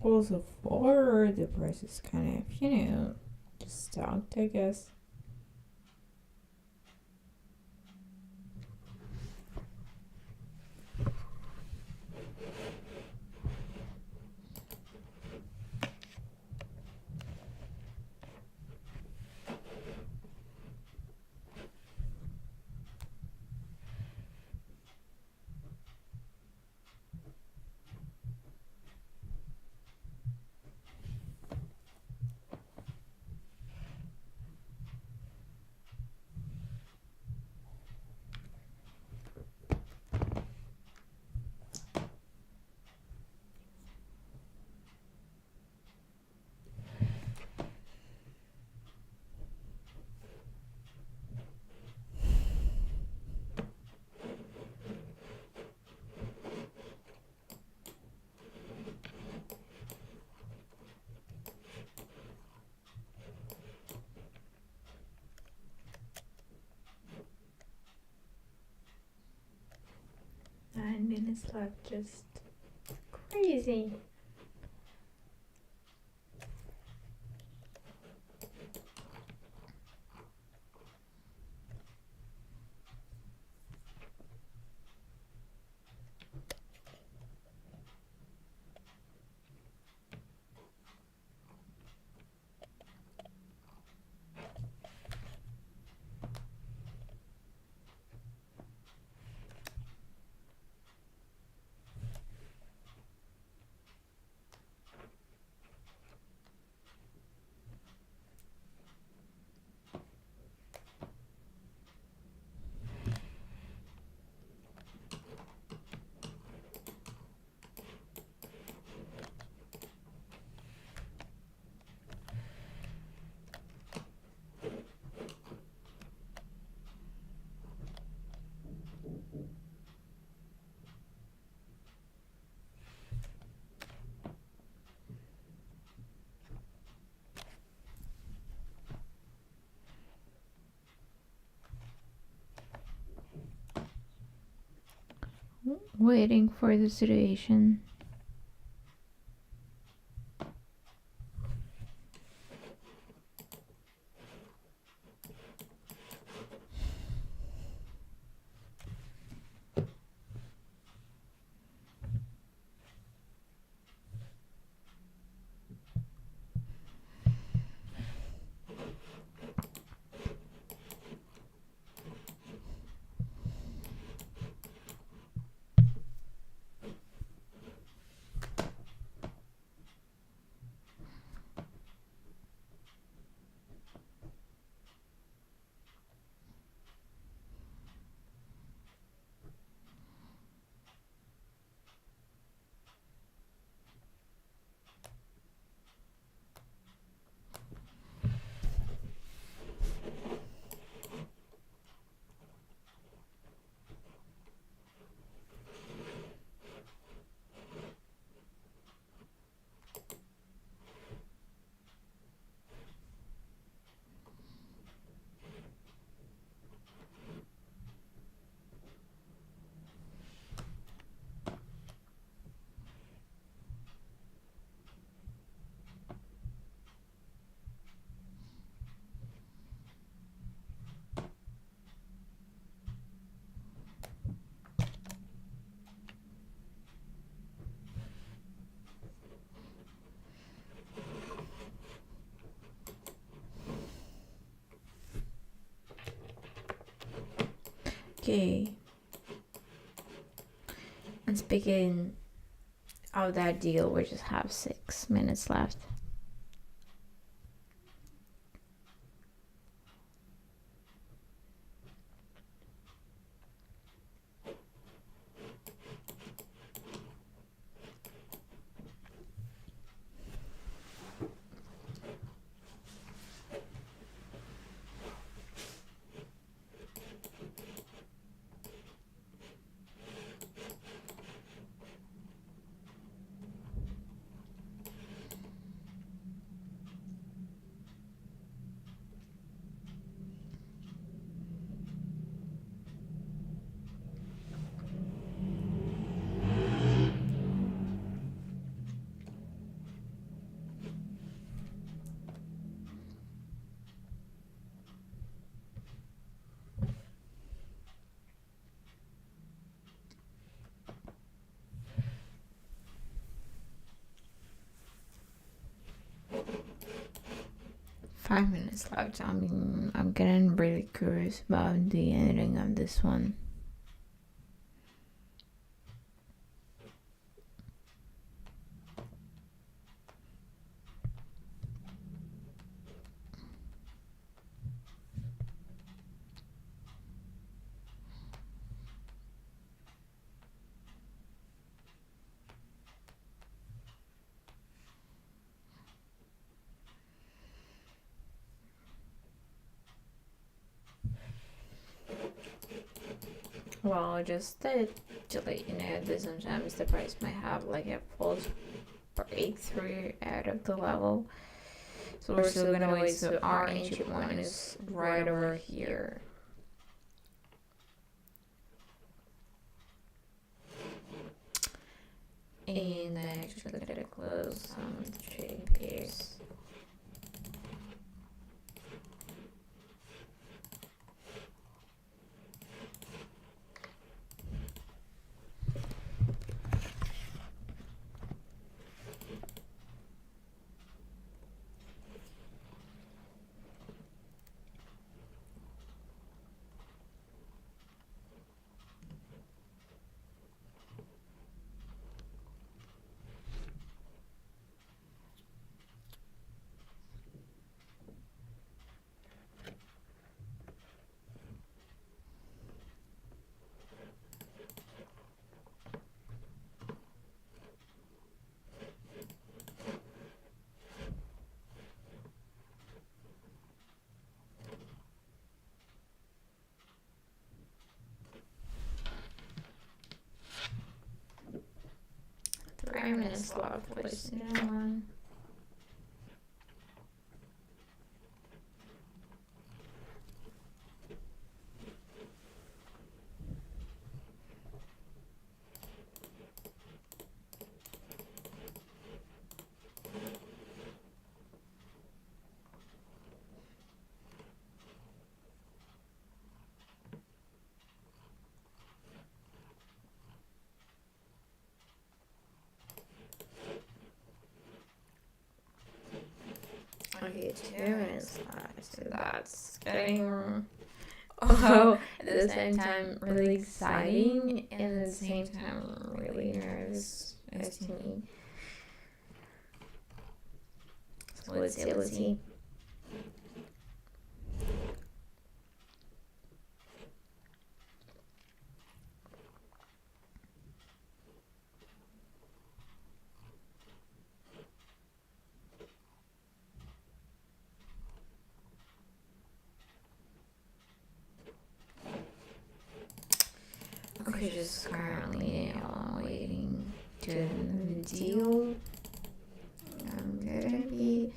Also, for the price is kind of, just stocked, I guess. And it's like just crazy. Waiting for the situation. Okay. And speaking of that deal, we just have 6 minutes left. Five minutes left. I mean, I'm getting really curious about the ending of this one. Well, just to let you know that sometimes the price might have like a false breakthrough out of the level. So we're still gonna wait. So our ancient one is right over here. And I actually gotta close some of the trading pairs. I'm in a slot place now. Okay, 2 minutes left, so that's getting at the same time really exciting and at the same time really nervous as to me. So let's see. Okay, just currently waiting to the deal. I'm gonna be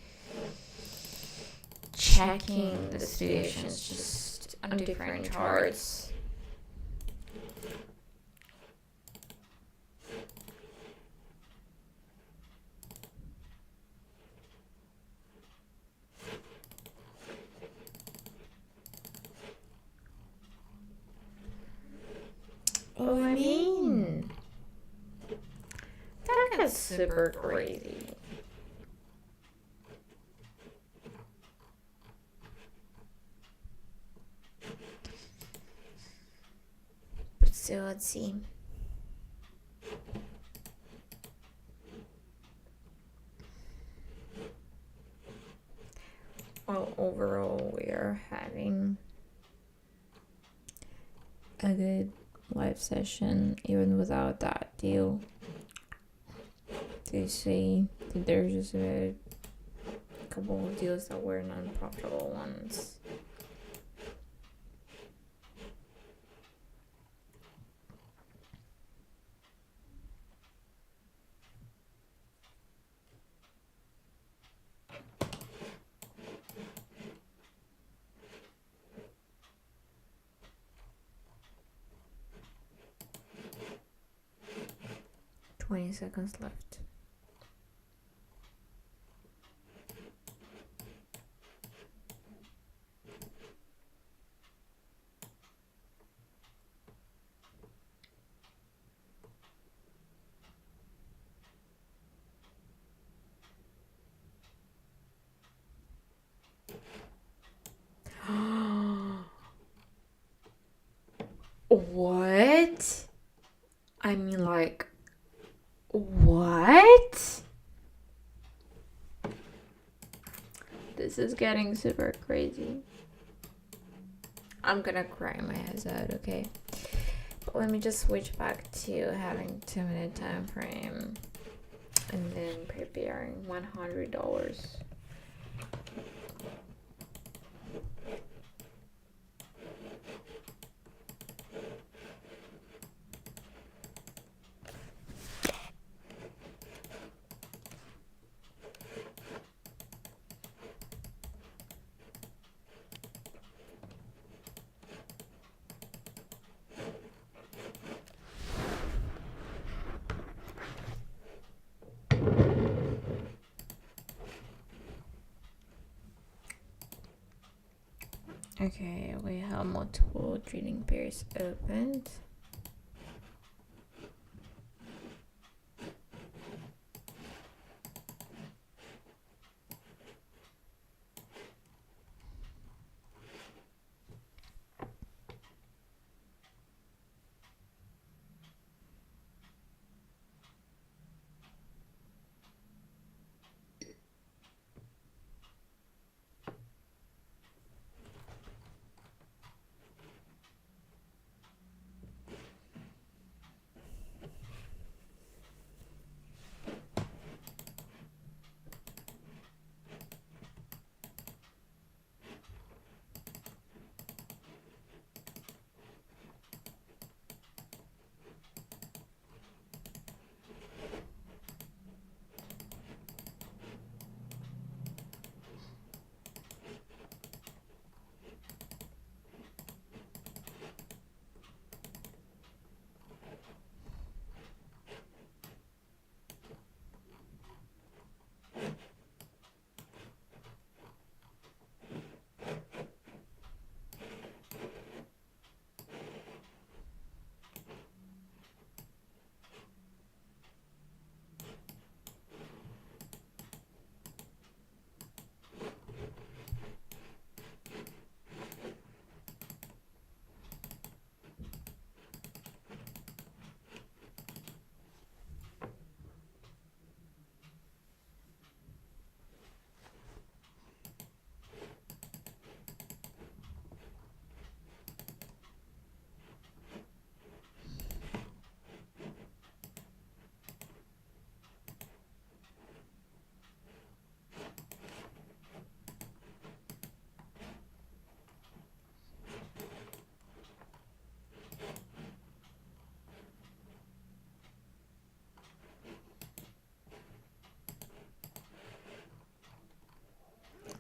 checking the situations just on different charts. Oh, I mean, that got super crazy. So let's see. Well, overall, we are having a good live session, even without that deal. To see that there's just a couple of deals that were non-profitable ones. $20 left. What? I mean, like, what? This is getting super crazy. I'm gonna cry my eyes out, okay? But let me just switch back to having 2-minute time frame and then preparing $100. Okay, we have multiple trading pairs opened.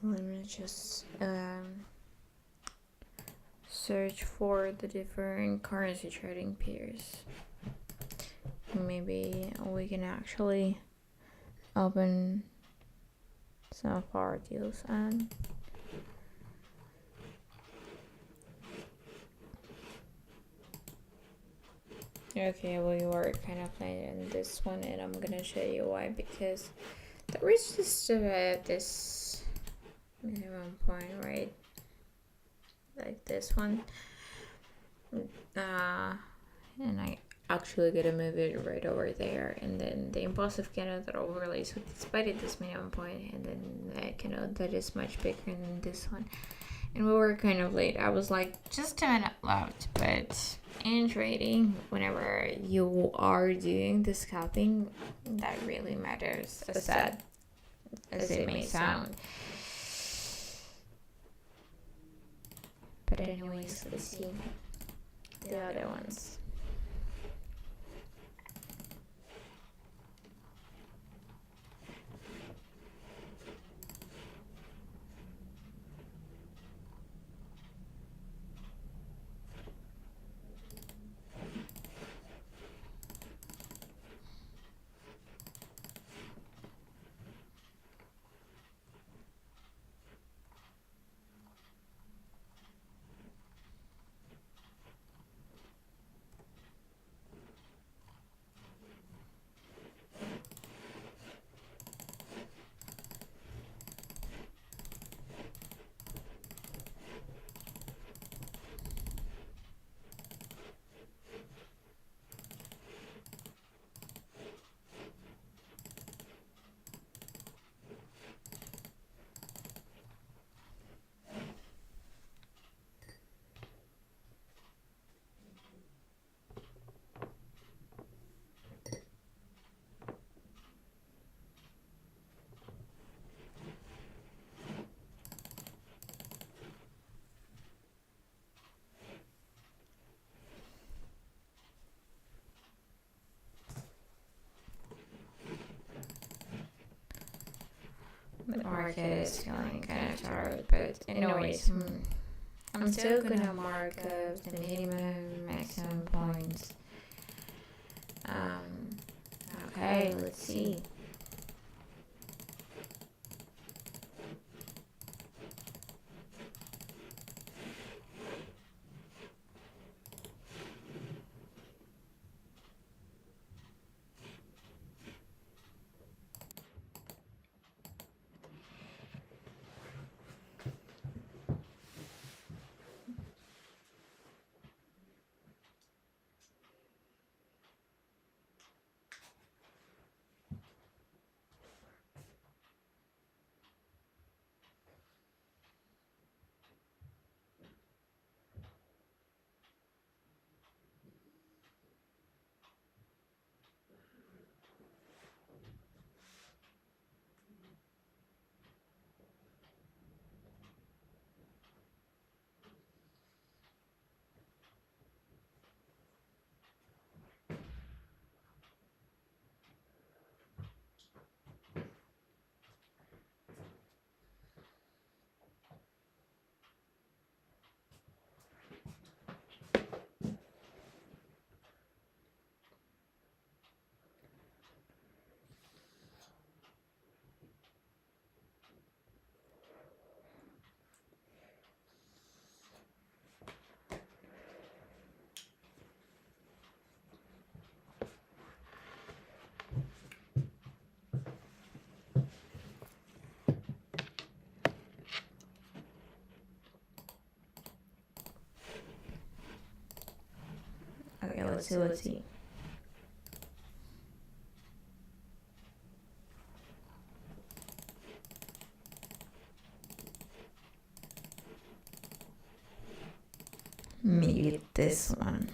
Let me just search for the different currency trading pairs. Maybe we can actually open some of our deals and okay, we were kind of late in this one, and I'm gonna show you why. Because there is just this minimum point, right? Like this one. and I actually get to move it right over there, and then the impulsive cannot overlays with despite at this minimum point, and then the cannot that is much bigger than this one. And we were kind of late. I was like, just do it out loud. But in trading, whenever you are doing the scalping, that really matters, as sad as it may sound. But anyways, let's see the other ones. The market is feeling kind of tired, but anyways, I'm still gonna mark up the minimum, maximum points. Okay, let's see. Okay, let's see. Maybe this one.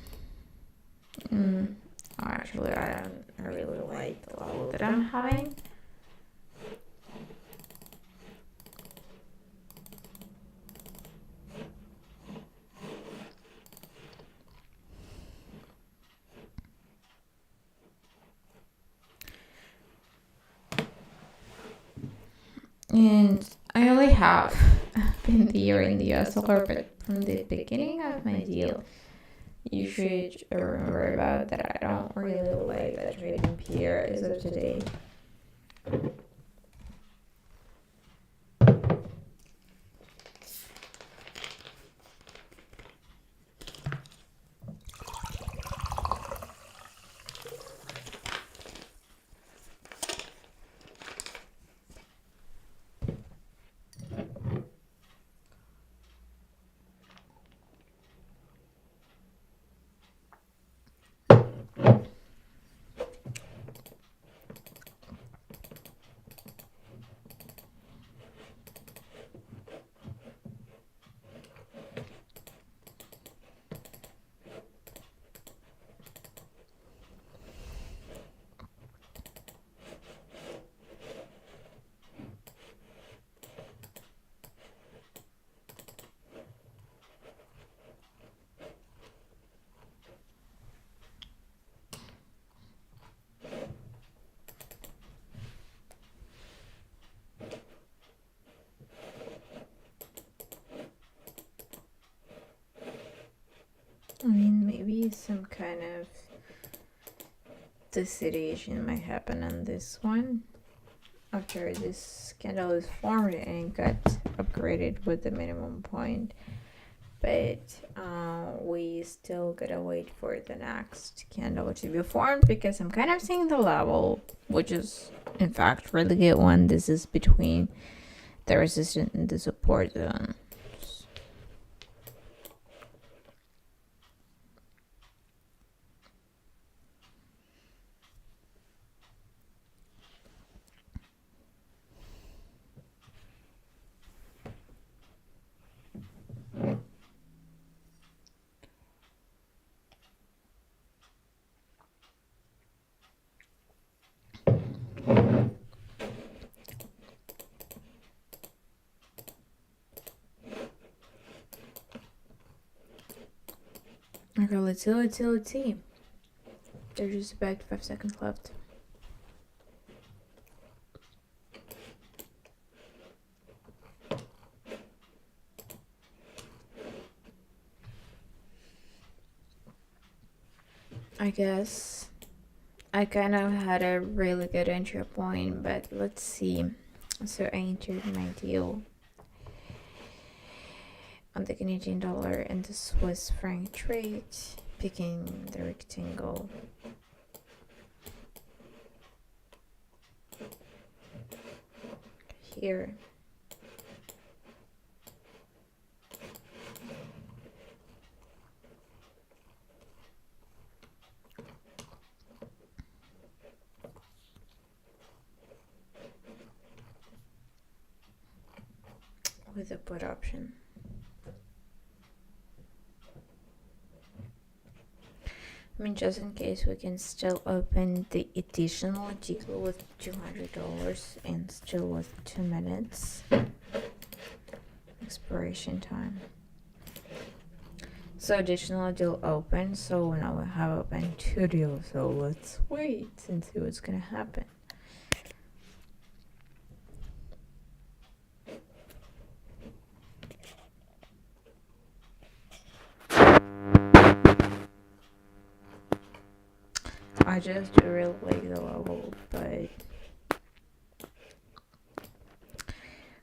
Actually, I don't really like the level that I'm having. And I only have been there in the US dollar, but from the beginning of my deal, you should remember about that I don't really like that trading pair as of today. probably some kind of dissociation might happen on this one after this candle is formed and got upgraded with the minimum point. But we still gotta wait for the next candle to be formed because I'm kind of seeing the level, which is in fact really good one. This is between the resistance and the support zone. Okay, let's see. There's just about 5 seconds left. I guess I kind of had a really good entry point, but let's see. So I entered my deal on the Canadian dollar and the Swiss franc trade, picking the rectangle. Here. With a put option. I mean, just in case, we can still open the additional deal with $200 and still with 2 minutes expiration time. So additional deal open, so now we have open 2 deals, so let's wait and see what's gonna happen. I just really like the level, but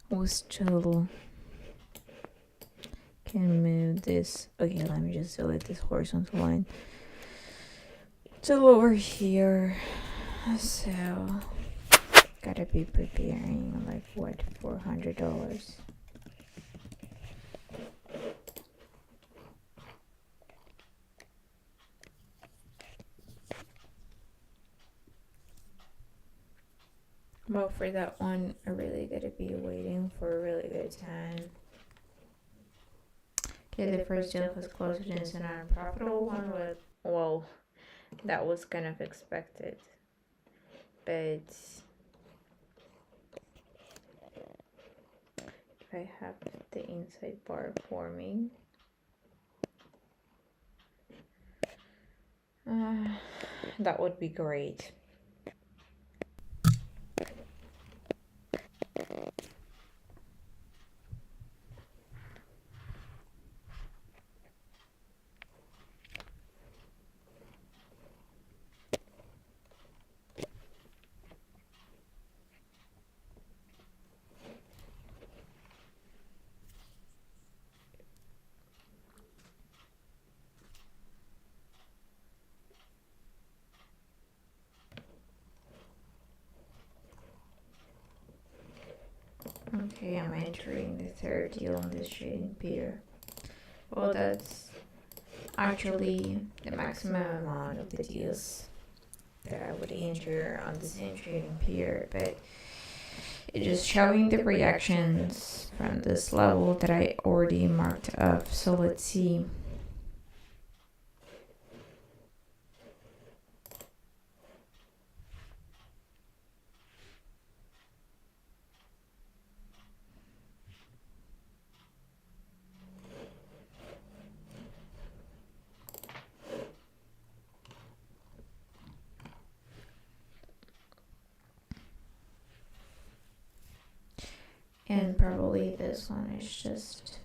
we still can move this. Okay, let me just delete this horizontal line till over here. So gotta be preparing like what, $400. Well, for that one, I really gotta be waiting for a really good time. Okay, the first deal was closed and it's an unprofitable one, but well, that was kind of expected. But if I have the inside bar forming, that would be great. Okay, I'm entering the third deal on this trading pair. Well, that's actually the maximum amount of the deals that I would enter on the same trading pair, but it's just showing the reactions from this level that I already marked up. So let's see. And probably this one is just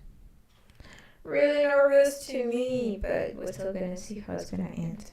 really nervous to me, but we're still gonna see how it's gonna end.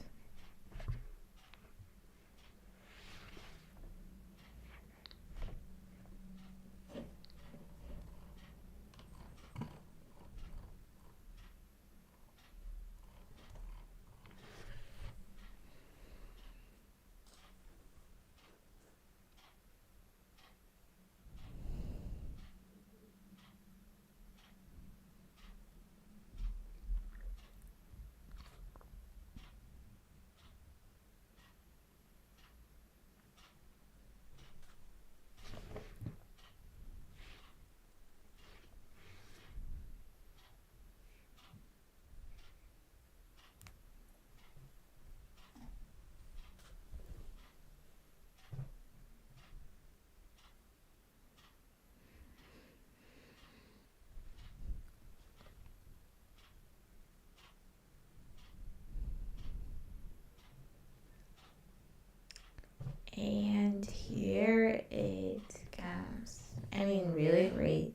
And here it comes. I mean, really great.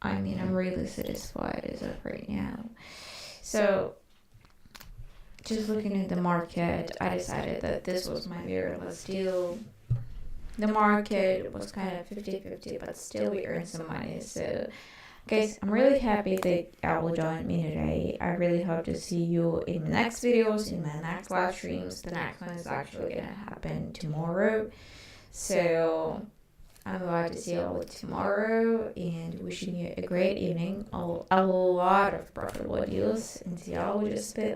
I mean, I'm really satisfied as of right now. So, just looking at the market, I decided that this was my very last deal. The market was kind of 50-50, but still we earned some money. So, guys, I'm really happy that y'all joined me today. I really hope to see you in the next videos, in my next live streams. The next one is actually gonna happen tomorrow. So I'm glad to see you all tomorrow and wishing you a great evening, a lot of profitable deals, and see y'all just spit